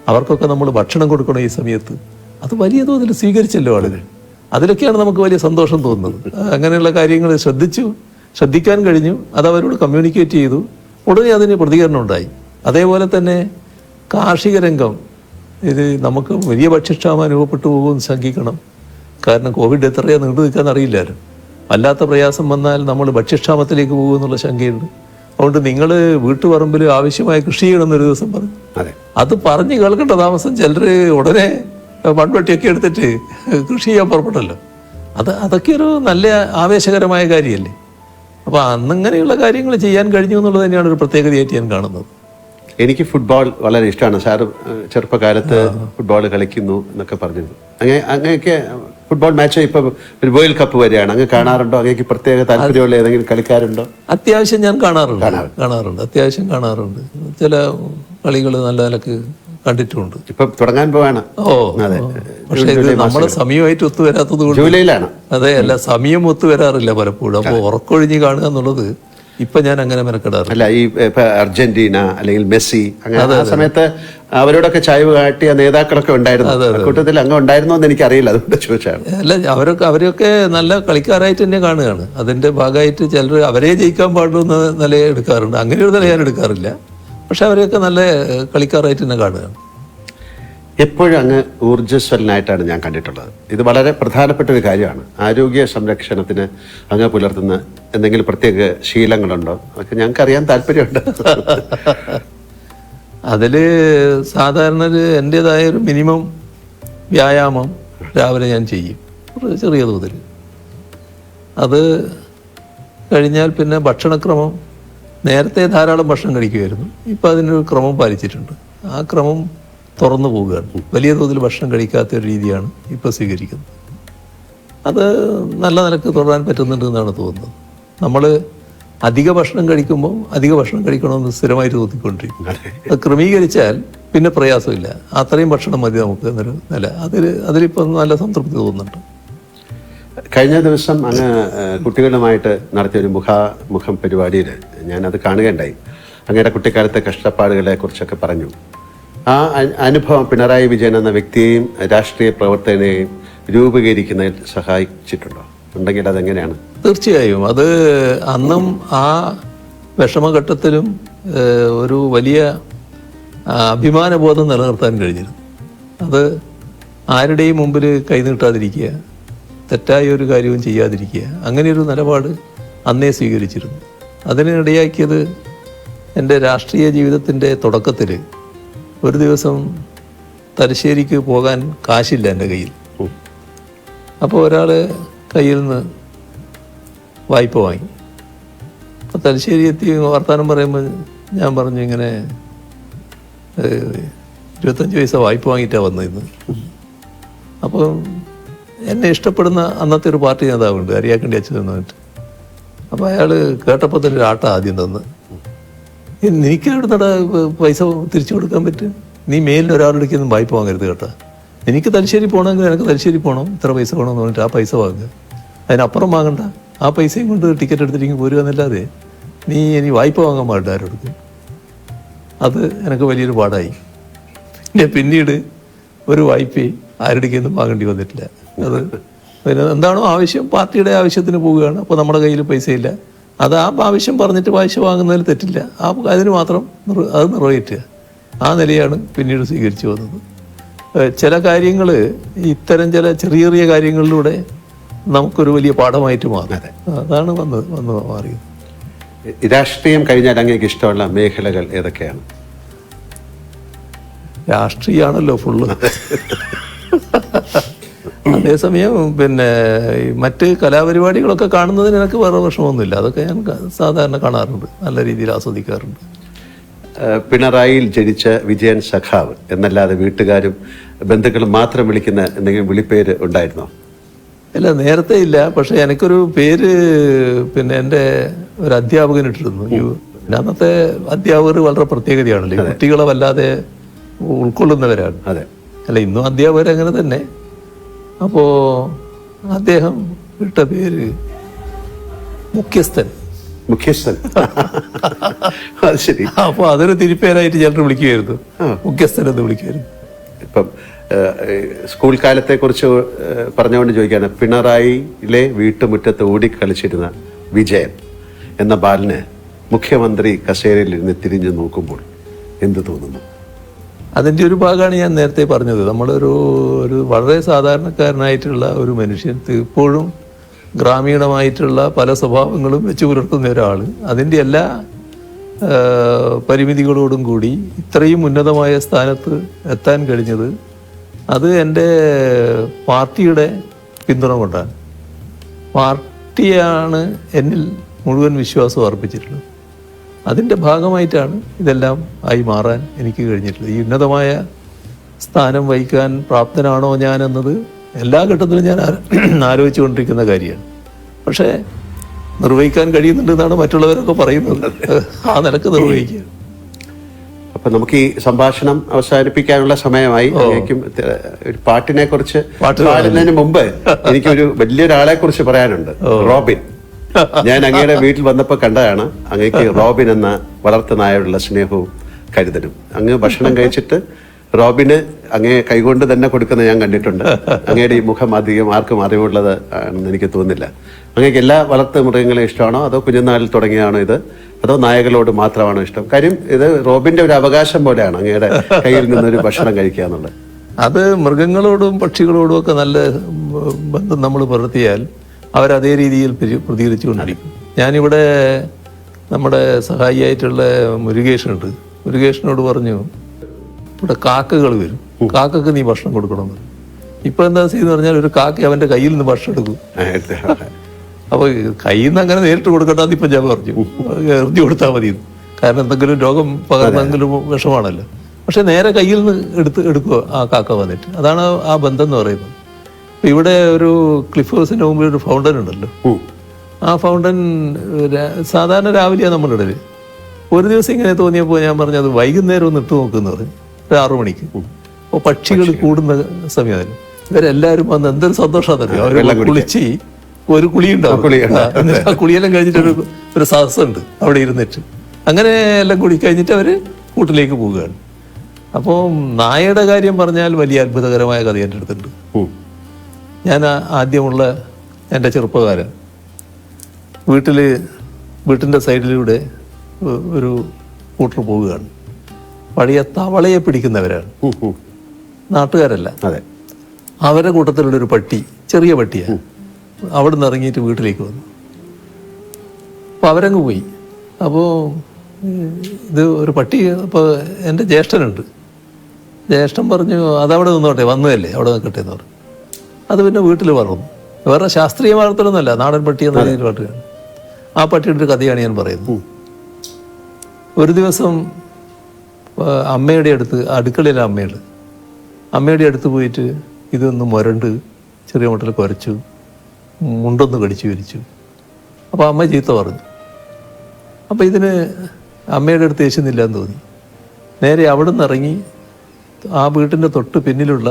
അവർക്കൊക്കെ നമ്മൾ ഭക്ഷണം കൊടുക്കണം ഈ സമയത്ത്. അത് വലിയ തോതിൽ സ്വീകരിച്ചല്ലോ ആളുകൾ. അതിലൊക്കെയാണ് നമുക്ക് വലിയ സന്തോഷം തോന്നുന്നത്. അങ്ങനെയുള്ള കാര്യങ്ങൾ ശ്രദ്ധിക്കാൻ കഴിഞ്ഞു. അത് അവരോട് കമ്മ്യൂണിക്കേറ്റ് ചെയ്തു. ഉടനെ അതിന് പ്രതികരണം ഉണ്ടായി. അതേപോലെ തന്നെ കാർഷിക രംഗം, ഇത് നമുക്ക് വലിയ ഭക്ഷ്യക്ഷാമം അനുഭവപ്പെട്ടു പോകുമെന്ന് ശങ്കിക്കണം. കാരണം കോവിഡ് എത്രയാണ് നീണ്ടു നിൽക്കാൻ അറിയില്ലായിരുന്നു. വല്ലാത്ത പ്രയാസം വന്നാൽ നമ്മൾ ഭക്ഷ്യക്ഷാമത്തിലേക്ക് പോകുമെന്നുള്ള ശങ്കയുണ്ട്. അതുകൊണ്ട് നിങ്ങൾ വീട്ടുപറമ്പിൽ ആവശ്യമായ കൃഷി ചെയ്യണമെന്നൊരു ദിവസം പറഞ്ഞു. അത് പറഞ്ഞ് കേൾക്കേണ്ട താമസം ചിലർ ഉടനെ മൺവെട്ടിയൊക്കെ എടുത്തിട്ട് കൃഷി ചെയ്യാൻ പുറപ്പെട്ടല്ലോ. അതൊക്കെ ഒരു നല്ല ആവേശകരമായ കാര്യമല്ലേ. അപ്പോൾ അന്നിങ്ങനെയുള്ള കാര്യങ്ങൾ ചെയ്യാൻ കഴിഞ്ഞു എന്നുള്ളത് തന്നെയാണ് ഒരു പ്രത്യേകതയായിട്ട് ഞാൻ കാണുന്നത്. എനിക്ക് ഫുട്ബോൾ വളരെ ഇഷ്ടമാണ്. സാറ് ചെറുപ്പകാലത്ത് ഫുട്ബോൾ കളിക്കുന്നു എന്നൊക്കെ പറഞ്ഞിരുന്നു. അങ്ങനെയൊക്കെ ഫുട്ബോൾ മാച്ച് ഇപ്പോൾ ഒരു വേൾഡ് കപ്പ് വരെയാണ്. അങ്ങ് കാണാറുണ്ടോ? അങ്ങേക്ക് പ്രത്യേക താല്പര്യമുള്ള ഏതെങ്കിലും കളിക്കാരുണ്ടോ? അത്യാവശ്യം ഞാൻ കാണാറുണ്ട്. അത്യാവശ്യം കാണാറുണ്ട്. ചില കളികൾ നല്ല നിലക്ക് കണ്ടിട്ടുമുണ്ട്. ഇപ്പൊ തുടങ്ങാൻ പോവാണ്. അതെ. പക്ഷെ ഇത് നമ്മുടെ സമയമായിട്ട് ഒത്തുവരാത്തത് കൊണ്ട് ജൂലൈയിലാണ്. അതെ, അല്ല, സമയം ഒത്തുവരാറില്ല പലപ്പോഴും. അപ്പോൾ ഉറക്കൊഴിഞ്ഞ് കാണുക എന്നുള്ളത് ഇപ്പൊ ഞാൻ അങ്ങനെ മെനക്കെടാറ്. അല്ല, ഈ അർജന്റീന അല്ലെങ്കിൽ മെസ്സി, അങ്ങനെ ആ സമയത്ത് അവരോടൊക്കെ ചായ്വ് കാട്ടിയ നേതാക്കളൊക്കെ ഉണ്ടായിരുന്നു. കൂട്ടത്തിൽ അങ്ങ് ഉണ്ടായിരുന്നോ എന്ന് എനിക്കറിയില്ല, അതുകൊണ്ട് ചോദിച്ചാണ്. അല്ല, അവരൊക്കെ നല്ല കളിക്കാരായിട്ട് തന്നെ കാണുകയാണ്. അതിന്റെ ഭാഗമായിട്ട് ചിലർ അവരെ ജയിക്കാൻ പാടുന്ന നിലയെ എടുക്കാറുണ്ട്. അങ്ങനെയൊരു നില ഞാൻ എടുക്കാറില്ല. പക്ഷെ അവരെയൊക്കെ നല്ല കളിക്കാരായിട്ട് തന്നെ കാണുകയാണ്. എപ്പോഴും അങ്ങ് ഊർജ്ജസ്വലനായിട്ടാണ് ഞാൻ കണ്ടിട്ടുള്ളത്. ഇത് വളരെ പ്രധാനപ്പെട്ട ഒരു കാര്യമാണ്. ആരോഗ്യ സംരക്ഷണത്തിന് അങ്ങ് പുലർത്തുന്ന എന്തെങ്കിലും പ്രത്യേക ശീലങ്ങളുണ്ടോ? അതൊക്കെ ഞങ്ങൾക്ക് അറിയാൻ താല്പര്യമുണ്ട്. അതിൽ സാധാരണ എൻ്റെതായ ഒരു മിനിമം വ്യായാമം രാവിലെ ഞാൻ ചെയ്യും, ചെറിയ തോതിൽ. അത് കഴിഞ്ഞാൽ പിന്നെ ഭക്ഷണക്രമം, നേരത്തെ ധാരാളം ഭക്ഷണം കഴിക്കുമായിരുന്നു. ഇപ്പം അതിനൊരു ക്രമം പാലിച്ചിട്ടുണ്ട്. ആ ക്രമം തുറന്നു പോവുകയാണ്. വലിയ തോതിൽ ഭക്ഷണം കഴിക്കാത്ത ഒരു രീതിയാണ് ഇപ്പോൾ സ്വീകരിക്കുന്നത്. അത് നല്ല നിലക്ക് തുടരാൻ പറ്റുന്നുണ്ട് എന്നാണ് തോന്നുന്നത്. നമ്മൾ അധിക ഭക്ഷണം കഴിക്കുമ്പോൾ അധിക ഭക്ഷണം കഴിക്കണമെന്ന് സ്ഥിരമായിട്ട് തോന്നിക്കൊണ്ടിരിക്കും. അത് ക്രമീകരിച്ചാൽ പിന്നെ പ്രയാസമില്ല. അത്രയും ഭക്ഷണം മതി നമുക്ക് എന്നൊരു നില. അതിലിപ്പോൾ നല്ല സംതൃപ്തി തോന്നുന്നുണ്ട്. കഴിഞ്ഞ ദിവസം അങ്ങ് കുട്ടികളുമായിട്ട് നടത്തിയൊരു മുഖാമുഖം പരിപാടിയിൽ ഞാനത് കാണുകയുണ്ടായി. അങ്ങയുടെ കുട്ടിക്കാലത്തെ കഷ്ടപ്പാടുകളെ കുറിച്ചൊക്കെ പറഞ്ഞു. അനുഭവം പിണറായി വിജയൻ എന്ന വ്യക്തിയെയും രാഷ്ട്രീയ പ്രവർത്തകനെയും രൂപീകരിക്കുന്നതിൽ സഹായിച്ചിട്ടുണ്ടോ? ഉണ്ടെങ്കിൽ അതെങ്ങനെയാണ്? തീർച്ചയായും അത് അന്നും ആ വിഷമഘട്ടത്തിലും ഒരു വലിയ അഭിമാനബോധം നിലനിർത്താൻ കഴിഞ്ഞിരുന്നു. അത് ആരുടെയും മുമ്പിൽ കൈനീട്ടാതിരിക്കുക, തെറ്റായ ഒരു കാര്യവും ചെയ്യാതിരിക്കുക, അങ്ങനെയൊരു നിലപാട് അന്നേ സ്വീകരിച്ചിരുന്നു. അതിനിടയാക്കിയത് എൻ്റെ രാഷ്ട്രീയ ജീവിതത്തിൻ്റെ തുടക്കത്തിൽ ഒരു ദിവസം തലശ്ശേരിക്ക് പോകാൻ കാശില്ല എൻ്റെ കയ്യിൽ. അപ്പോൾ ഒരാൾ കയ്യിൽ നിന്ന് വായ്പ വാങ്ങി. അപ്പോൾ തലശ്ശേരി എത്തി വർത്തമാനം പറയുമ്പോൾ ഞാൻ പറഞ്ഞു, ഇങ്ങനെ 25 പൈസ വായ്പ വാങ്ങിയിട്ടാണ് വന്നിരുന്നു. അപ്പോൾ എന്നെ ഇഷ്ടപ്പെടുന്ന അന്നത്തെ ഒരു പാർട്ടി നേതാവുണ്ട്, അരിയാക്കണ്ടി അച്ഛൻ എന്ന് പറഞ്ഞിട്ട്. അപ്പോൾ അയാൾ കേട്ടപ്പോൾ തന്നെ ഒരു ആട്ട ആദ്യം തന്ന്, നിനക്ക് എവിടെ പൈസ തിരിച്ചു കൊടുക്കാൻ പറ്റും? നീ മേലിൽ ഒരാളുടെക്കൊന്നും വായ്പ വാങ്ങരുത് കേട്ടോ. എനിക്ക് തലശ്ശേരി പോകണമെങ്കിൽ എനിക്ക് തലശ്ശേരി പോകണം, ഇത്ര പൈസ വേണമെന്ന് പറഞ്ഞിട്ട് ആ പൈസ വാങ്ങുക, അതിനപ്പുറം വാങ്ങണ്ട. ആ പൈസയും കൊണ്ട് ടിക്കറ്റ് എടുത്തിരിക്കും പോരുക എന്നല്ലാതെ നീ ഇനി വായ്പ വാങ്ങാൻ പാടില്ല ആരോടുക്കും. അത് എനിക്ക് വലിയൊരു പാടായി. പിന്നീട് ഒരു വായ്പ ആരുടെക്കൊന്നും വാങ്ങേണ്ടി വന്നിട്ടില്ല. അത് പിന്നെ എന്താണോ ആവശ്യം, പാർട്ടിയുടെ ആവശ്യത്തിന് പോവുകയാണ്. അപ്പോൾ നമ്മുടെ കയ്യിൽ പൈസയില്ല, അത് ആ ആവശ്യം പറഞ്ഞിട്ട് പൈസ വാങ്ങുന്നതിൽ തെറ്റില്ല, അതിന് മാത്രം അത് നിറവേറ്റുക. ആ നിലയാണ് പിന്നീട് സ്വീകരിച്ചു വന്നത്. ചില കാര്യങ്ങൾ, ഇത്തരം ചില ചെറിയ ചെറിയ കാര്യങ്ങളിലൂടെ നമുക്കൊരു വലിയ പാഠമായിട്ട് മാറും. അതാണ് വന്ന് മാറിയത്. രാഷ്ട്രീയം കഴിഞ്ഞാൽ അങ്ങേക്ക് ഇഷ്ടമുള്ള മേഖലകൾ ഏതൊക്കെയാണ്? രാഷ്ട്രീയമാണല്ലോ ഫുള്ള്. അതേസമയം പിന്നെ മറ്റ് കലാപരിപാടികളൊക്കെ കാണുന്നതിന് എനിക്ക് വേറെ വിഷമമൊന്നുമില്ല. അതൊക്കെ ഞാൻ സാധാരണ കാണാറുണ്ട്, നല്ല രീതിയിൽ ആസ്വദിക്കാറുണ്ട്. പിണറായിയിൽ ജനിച്ച വിജയൻ സഖാവ് എന്നല്ലാതെ വീട്ടുകാരും ബന്ധുക്കളും മാത്രം വിളിക്കുന്ന എന്തെങ്കിലും വിളിപ്പേര് ഉണ്ടായിരുന്നോ? അല്ല, നേരത്തെ ഇല്ല. പക്ഷെ എനിക്കൊരു പേര് പിന്നെ എൻ്റെ ഒരു അധ്യാപകൻ ഇട്ടിരുന്നു. അന്നത്തെ അധ്യാപകർ വളരെ പ്രത്യേകതയാണല്ലോ, കുട്ടികളെ വല്ലാതെ ഉൾക്കൊള്ളുന്നവരാണ്. അതെ, അല്ല ഇന്നും അധ്യാപകർ അങ്ങനെ തന്നെ. അപ്പോൾ അദ്ദേഹം ഇട്ട പേര് മുഖ്യസ്ഥൻ. അത് ശരി. അപ്പോൾ അതൊരു തിരിപ്പേരായിട്ട് ചിലർ വിളിക്കുമായിരുന്നു, മുഖ്യസ്ഥൻ എന്ന് വിളിക്കുമായിരുന്നു. ഇപ്പം സ്കൂൾ കാലത്തെ കുറിച്ച് പറഞ്ഞുകൊണ്ട് ചോദിക്കുകയാണ്, പിണറായിയിലെ വീട്ടുമുറ്റത്ത് ഓടിക്കളിച്ചിരുന്ന വിജയൻ എന്ന ബാലന് മുഖ്യമന്ത്രി കസേരയിൽ ഇരുന്ന് തിരിഞ്ഞു നോക്കുമ്പോൾ എന്ത് തോന്നുന്നു? അതിൻ്റെ ഒരു ഭാഗമാണ് ഞാൻ നേരത്തെ പറഞ്ഞത്. നമ്മളൊരു വളരെ സാധാരണക്കാരനായിട്ടുള്ള ഒരു മനുഷ്യൻ, ഇപ്പോഴും ഗ്രാമീണമായിട്ടുള്ള പല സ്വഭാവങ്ങളും വെച്ച് പുലർത്തുന്ന ഒരാൾ, അതിൻ്റെ എല്ലാ പരിമിതികളോടും കൂടി ഇത്രയും ഉന്നതമായ സ്ഥാനത്ത് എത്താൻ കഴിഞ്ഞത് അത് എൻ്റെ പാർട്ടിയുടെ പിന്തുണ കൊണ്ടാണ്. പാർട്ടിയാണ് എന്നിൽ മുഴുവൻ വിശ്വാസം അർപ്പിച്ചിട്ടുള്ളത്. അതിൻ്റെ ഭാഗമായിട്ടാണ് ഇതെല്ലാം ആയി മാറാൻ എനിക്ക് കഴിഞ്ഞിട്ടുള്ളത്. ഈ ഉന്നതമായ സ്ഥാനം വഹിക്കാൻ പ്രാപ്തനാണോ ഞാൻ എന്നത് എല്ലാ ഘട്ടത്തിലും ഞാൻ ആലോചിച്ചുകൊണ്ടിരിക്കുന്ന കാര്യമാണ്. പക്ഷേ നിർവഹിക്കാൻ കഴിയുന്നുണ്ടെന്നാണ് മറ്റുള്ളവരൊക്കെ പറയുന്നത്. ആ നിലക്ക് നിർവഹിക്കുക. അപ്പം നമുക്ക് ഈ സംഭാഷണം അവസാനിപ്പിക്കാനുള്ള സമയമായി. എനിക്കും ഒരു പാട്ടിനെ കുറിച്ച് പാടുന്നതിന് മുമ്പ് എനിക്കൊരു വലിയൊരാളെ കുറിച്ച് പറയാനുണ്ട്. റോബിൻ. ഞാൻ അങ്ങയുടെ വീട്ടിൽ വന്നപ്പോൾ കണ്ടതാണ്. അങ്ങേക്ക് റോബിൻ എന്ന വളർത്തു നായോടുള്ള സ്നേഹവും കരുതലും. അങ്ങ് ഭക്ഷണം കഴിച്ചിട്ട് റോബിന് അങ്ങേ കൈകൊണ്ട് തന്നെ കൊടുക്കുന്നത് ഞാൻ കണ്ടിട്ടുണ്ട്. അങ്ങയുടെ ഈ മുഖം അധികം ആർക്കും അറിവുള്ളത് ആണെന്ന് എനിക്ക് തോന്നുന്നില്ല. അങ്ങേക്ക് എല്ലാ വളർത്തു മൃഗങ്ങളെയും ഇഷ്ടമാണോ, അതോ കുഞ്ഞുനാളിൽ തുടങ്ങിയാണോ ഇത്, അതോ നായകളോട് മാത്രമാണോ ഇഷ്ടം? കാര്യം ഇത് റോബിന്റെ ഒരു അവകാശം പോലെയാണ് അങ്ങയുടെ കയ്യിൽ നിന്നൊരു ഭക്ഷണം കഴിക്കുക എന്നുള്ളത്. അത് മൃഗങ്ങളോടും പക്ഷികളോടും ഒക്കെ നല്ല ബന്ധം നമ്മൾ പുലർത്തിയാൽ അവരതേ രീതിയിൽ പ്രതികരിച്ചുകൊണ്ടിരിക്കും. ഞാനിവിടെ നമ്മുടെ സഹായിയായിട്ടുള്ള മുരുകേഷനുണ്ട്. മുരുകേഷനോട് പറഞ്ഞു, ഇവിടെ കാക്കകൾ വരും, കാക്കക്ക് നീ ഭക്ഷണം കൊടുക്കണമെന്ന്. ഇപ്പൊ എന്താ ചെയ്യുന്ന പറഞ്ഞാൽ ഒരു കാക്ക അവന്റെ കയ്യിൽ നിന്ന് ഭക്ഷണം എടുക്കും. അപ്പൊ കയ്യിൽ നിന്ന് അങ്ങനെ നേരിട്ട് കൊടുക്കണ്ടെന്ന് ഇപ്പൊ ഞാൻ പറഞ്ഞു, എറിഞ്ഞു കൊടുത്താൽ മതി. കാരണം എന്തെങ്കിലും രോഗം പകർന്നെങ്കിലും വിഷമാണല്ലോ. പക്ഷെ നേരെ കയ്യിൽ നിന്ന് എടുക്കുക ആ കാക്ക വന്നിട്ട്. അതാണ് ആ ബന്ധം എന്ന് പറയുന്നത്. ഇവിടെ ഒരു ക്ലിഫ് ഹൗസിന്റെ മുമ്പിൽ ഒരു ഫൗണ്ടൻ ഉണ്ടല്ലോ. ആ ഫൗണ്ടൻ സാധാരണ രാവിലെയാണ് നമ്മളിടല്. ഒരു ദിവസം ഇങ്ങനെ തോന്നിയപ്പോൾ ഞാൻ പറഞ്ഞു, അത് വൈകുന്നേരം ഒന്ന് ഇട്ട് നോക്കുന്നത്, ഒരു 6 മണിക്ക്. അപ്പോൾ പക്ഷികൾ കൂടുന്ന സമയം ഇവരെല്ലാവരും വന്ന് എന്തൊരു സന്തോഷമാണല്ലോ. അവരെല്ലാം കുളിച്ച് ഒരു കുളി ഉണ്ടാവും. ആ കുളിയെല്ലാം കഴിഞ്ഞിട്ട് ഒരു സദസ്സുണ്ട് അവിടെ ഇരുന്നിട്ട്. അങ്ങനെ എല്ലാം കുളി കഴിഞ്ഞിട്ട് അവർ കൂട്ടിലേക്ക് പോവുകയാണ്. അപ്പോൾ നായയുടെ കാര്യം പറഞ്ഞാൽ വലിയ അത്ഭുതകരമായ കഥ എൻ്റെ അടുത്തുണ്ട്. ഞാൻ ആദ്യമുള്ള എൻ്റെ ചെറുപ്പകാലം വീട്ടിൻ്റെ സൈഡിലൂടെ ഒരു കൂട്ടർ പോവുകയാണ്. പഴയ തവളയെ പിടിക്കുന്നവരാണ്, നാട്ടുകാരല്ല. അതെ. അവരുടെ കൂട്ടത്തിലുള്ളൊരു പട്ടി, ചെറിയ പട്ടിയാണ്. അവിടെ നിന്ന് ഇറങ്ങിയിട്ട് വീട്ടിലേക്ക് വന്നു. അപ്പോൾ അവരങ്ങ് പോയി. അപ്പോൾ ഇത് ഒരു പട്ടി, അപ്പോൾ എൻ്റെ ജ്യേഷ്ഠനുണ്ട്. ജ്യേഷ്ഠൻ പറഞ്ഞു അതവിടെ നിന്നോട്ടെ, വന്നതല്ലേ അവിടെ നിൽക്കട്ടെ എന്ന് പറഞ്ഞു. അത് പിന്നെ വീട്ടിൽ വളർന്നു. വേറെ ശാസ്ത്രീയ വളർത്തലൊന്നുമല്ല, നാടൻ പട്ടി എന്ന രീതിയിൽ പാട്ടുകയാണ്. ആ പട്ടിയുടെ ഒരു കഥയാണ് ഞാൻ പറയുന്നത്. ഒരു ദിവസം അമ്മയുടെ അടുത്ത്, അടുക്കളയിലെ അമ്മയുടെ അടുത്ത് പോയിട്ട് ഇതൊന്ന് മുരണ്ട് ചെറിയ മുട്ടൽ കുരച്ചു, മുണ്ടൊന്ന് കടിച്ചു വിരിച്ചു. അപ്പോൾ അമ്മ ചീത്ത പറഞ്ഞു. അപ്പോൾ ഇതിന് അമ്മയുടെ അടുത്ത് യേശുന്നില്ല എന്ന് തോന്നി. നേരെ അവിടെ നിന്ന് ഇറങ്ങി ആ വീട്ടിൻ്റെ തൊട്ട് പിന്നിലുള്ള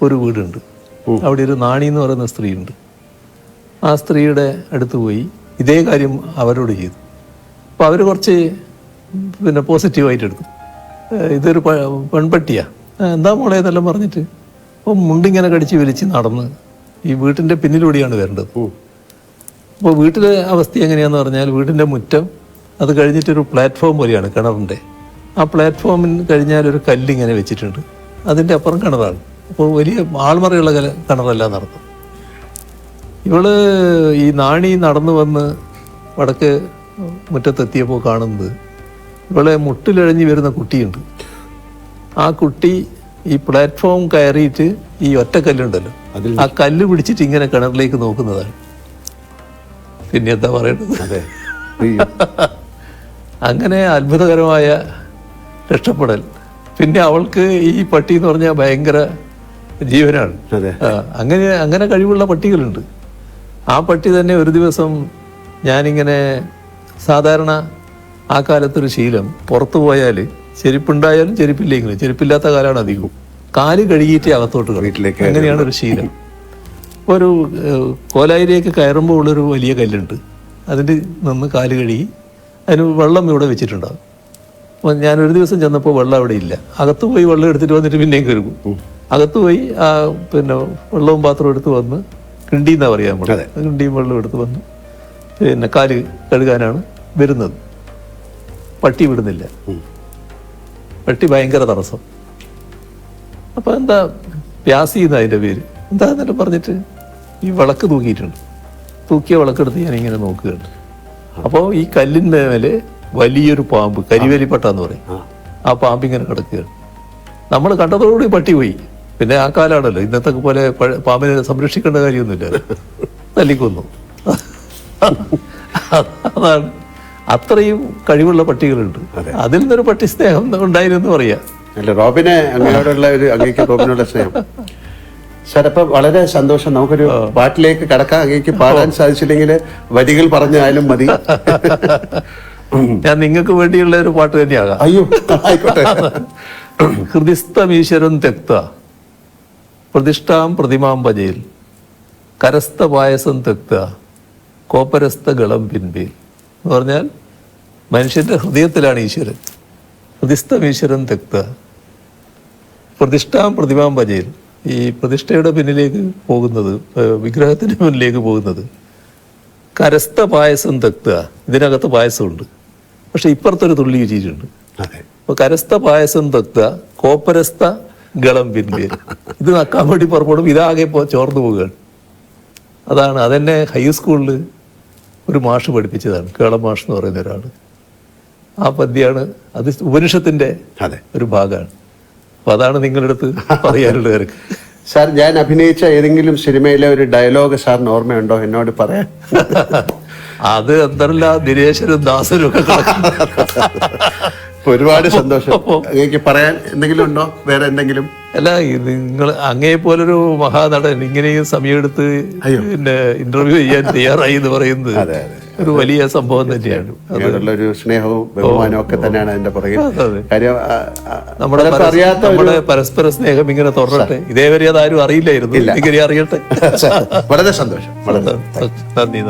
ഒരു വീടുണ്ട്. അവിടെ ഒരു നാണി എന്ന് പറയുന്ന സ്ത്രീയുണ്ട്. ആ സ്ത്രീയുടെ അടുത്ത് പോയി ഇതേ കാര്യം അവരോട് ചെയ്തു. അപ്പോൾ അവർ കുറച്ച് പിന്നെ പോസിറ്റീവായിട്ട് എടുത്തു. ഇതൊരു പെൺപട്ടിയാ, എന്താ മോളെ ഇതെല്ലാം പറഞ്ഞിട്ട്. അപ്പോൾ മുണ്ടിങ്ങനെ കടിച്ച് വലിച്ച് നടന്ന് ഈ വീട്ടിൻ്റെ പിന്നിലൂടെയാണ് വരേണ്ടത്. അപ്പോൾ വീട്ടിലെ അവസ്ഥ എങ്ങനെയാണെന്ന് പറഞ്ഞാൽ വീടിൻ്റെ മുറ്റം അത് കഴിഞ്ഞിട്ടൊരു പ്ലാറ്റ്ഫോം പോലെയാണ് കിണറിൻ്റെ. ആ പ്ലാറ്റ്ഫോമിന് കഴിഞ്ഞാൽ ഒരു കല്ലിങ്ങനെ വെച്ചിട്ടുണ്ട്, അതിൻ്റെ അപ്പുറം കിണറാണ്. അപ്പോൾ വലിയ ആൾമറയുള്ള കിണറല്ല നടത്തും. ഇവള് ഈ നാണി നടന്നു വന്ന് വടക്ക് മുറ്റത്തെത്തിയപ്പോൾ കാണുന്നത് ഇവളെ മുട്ടിലിഴഞ്ഞ് വരുന്ന കുട്ടിയുണ്ട്. ആ കുട്ടി ഈ പ്ലാറ്റ്ഫോം കയറിയിട്ട് ഈ ഒറ്റക്കല്ലുണ്ടല്ലോ, ആ കല്ല് പിടിച്ചിട്ട് ഇങ്ങനെ കിണറിലേക്ക് നോക്കുന്നതാണ്. പിന്നെ എന്താ പറയേണ്ടത്? അങ്ങനെ അത്ഭുതകരമായ രക്ഷപ്പെടൽ. പിന്നെ അവൾക്ക് ഈ പട്ടി എന്ന് പറഞ്ഞാൽ ഭയങ്കര ജീവനാണ്. അങ്ങനെ കഴിവുള്ള പട്ടികളുണ്ട്. ആ പട്ടി തന്നെ ഒരു ദിവസം ഞാനിങ്ങനെ, സാധാരണ ആ കാലത്തൊരു ശീലം, പുറത്തു പോയാൽ ചെരുപ്പുണ്ടായാലും ചെരുപ്പില്ലെങ്കിലും, ചെരുപ്പില്ലാത്ത കാലമാണ് അധികവും, കാല് കഴുകിയിട്ട് അകത്തോട്ട് വീട്ടിലേക്ക്. അങ്ങനെയാണ് ഒരു ശീലം. ഒരു കോലായിലേക്ക് കയറുമ്പോൾ ഉള്ളൊരു വലിയ കല്ലുണ്ട്, അതിൻ്റെ നിന്ന് കാല് കഴുകി അതിന് വെള്ളം ഇവിടെ വെച്ചിട്ടുണ്ടാകും. അപ്പോൾ ഞാനൊരു ദിവസം ചെന്നപ്പോൾ വെള്ളം അവിടെ ഇല്ല. അകത്ത് പോയി വെള്ളം എടുത്തിട്ട് വന്നിട്ട് പിന്നെയും കഴുകും. അകത്ത് പോയി പിന്നെ വെള്ളവും പാത്രവും എടുത്ത് വന്ന്, കിണ്ടിന്നാ പറയാൻ നമ്മൾ, കിണ്ടിയും വെള്ളം എടുത്ത് വന്ന് പിന്നെ കാല് കഴുകാനാണ് വരുന്നത്. പട്ടി വിടുന്നില്ല. പട്ടി ഭയങ്കര തടസ്സം. അപ്പം എന്താ പ്യാസി എന്ന് അതിൻ്റെ പേര്, എന്താ എന്നിട്ട് പറഞ്ഞിട്ട് ഈ വിളക്ക് തൂക്കിയിട്ടുണ്ട്. തൂക്കിയ വിളക്കെടുത്ത് ഞാനിങ്ങനെ നോക്കുകയാണ്. അപ്പോൾ ഈ കല്ലിൻ്റെ മേലെ വലിയൊരു പാമ്പ്, കരിവേലിപ്പട്ടാന്ന് പറയും, ആ പാമ്പിങ്ങനെ കിടക്കുകയാണ്. നമ്മൾ കണ്ടതോടുകൂടി പട്ടി പോയി. പിന്നെ ആ കാലാണല്ലോ, ഇന്നത്തെ പോലെ പാമ്പിനെ സംരക്ഷിക്കേണ്ട കാര്യമൊന്നുമില്ല, തല്ലിക്കൊന്നു. അതാണ്, അത്രയും കഴിവുള്ള പട്ടികളുണ്ട്. അതിൽ നിന്നൊരു പട്ടി സ്നേഹം ഉണ്ടായിരുന്നു പറയാ. റോബിനെ അങ്ങയോടുള്ള ഒരു അങ്ങേക്ക് റോബിനുള്ള സ്നേഹം. സാർ, അപ്പൊ വളരെ സന്തോഷം. നമുക്കൊരു പാട്ടിലേക്ക് കടക്കാൻ. അങ്ങേക്ക് പാടാൻ സാധിച്ചില്ലെങ്കിൽ വരികൾ പറഞ്ഞാലും മതി. ഞാൻ നിങ്ങൾക്ക് വേണ്ടിയുള്ള ഒരു പാട്ട് തന്നെയാകാം. അയ്യോ, ആയിക്കോട്ടെ. ഹൃദിസ്ഥമീശ്വരം തെക്ത പ്രതിഷ്ഠാം പ്രതിമാം ഭജയിൽ കരസ്ഥ പായസം തെക്ത കോപ്പരസ്ഥ ഗളം പിൻപേൽ എന്ന് പറഞ്ഞാൽ മനുഷ്യന്റെ ഹൃദയത്തിലാണ് ഈശ്വരൻ. ഹൃദിസ്ഥമീശ്വരൻ തെക്ത പ്രതിഷ്ഠാം പ്രതിമാം ഭജയിൽ, ഈ പ്രതിഷ്ഠയുടെ പിന്നിലേക്ക് പോകുന്നത്, വിഗ്രഹത്തിന് മുന്നിലേക്ക് പോകുന്നത്. കരസ്ഥ പായസം തെക്ത, ഇതിനകത്ത് പായസമുണ്ട്, പക്ഷെ ഇപ്പുറത്തൊരു തുള്ളി വെച്ചിട്ടുണ്ട്. അപ്പൊ കരസ്ഥ പായസം തെക്ത കോപ്പരസ്ഥ ഗളം പിൻപേൽ. ഇത് നക്കാൻ വേണ്ടി പുറപ്പെടും, ഇതാകെ ചോർന്നു പോവുകയാണ്. അതാണ്, അതെന്നെ ഹൈസ്കൂളിൽ ഒരു മാഷ് പഠിപ്പിച്ചതാണ്, കേളം മാഷ് എന്ന് പറയുന്ന ഒരാൾ. ആ പദ്യമാണ്, അത് ഉപനിഷത്തിന്റെ ഒരു ഭാഗമാണ്. അപ്പൊ അതാണ് നിങ്ങളുടെ അടുത്ത് പറയാനുള്ള കാര്യം. സാർ, ഞാൻ അഭിനയിച്ച ഏതെങ്കിലും സിനിമയിലെ ഒരു ഡയലോഗ് സാറിന് ഓർമ്മയുണ്ടോ എന്നോട് പറയാൻ? അത് എന്തല്ല, ദിനേശനും ദാസനും ഒക്കെ ഒരുപാട് സന്തോഷം. അങ്ങേക്ക് പറയാൻ എന്തെങ്കിലും ഉണ്ടോ, വേറെ എന്തെങ്കിലും? അല്ല, നിങ്ങൾ അങ്ങേ പോലൊരു മഹാനടൻ ഇങ്ങനെയും സമയമെടുത്ത് പിന്നെ ഇന്റർവ്യൂ ചെയ്യാൻ തയ്യാറായി എന്ന് പറയുന്നത് ഒരു വലിയ സംഭവം തന്നെയാണ്. ഒരു സ്നേഹവും ബഹുമാനവും ഒക്കെ തന്നെയാണ് അതിന്റെ പുറകിൽ. നമ്മുടെ പരസ്പര സ്നേഹം ഇങ്ങനെ തുടരട്ടെ. ഇതേവരെ അതാരും അറിയില്ലായിരുന്നു, ഇങ്ങനെ അറിയട്ടെ. വളരെ സന്തോഷം. നന്ദി.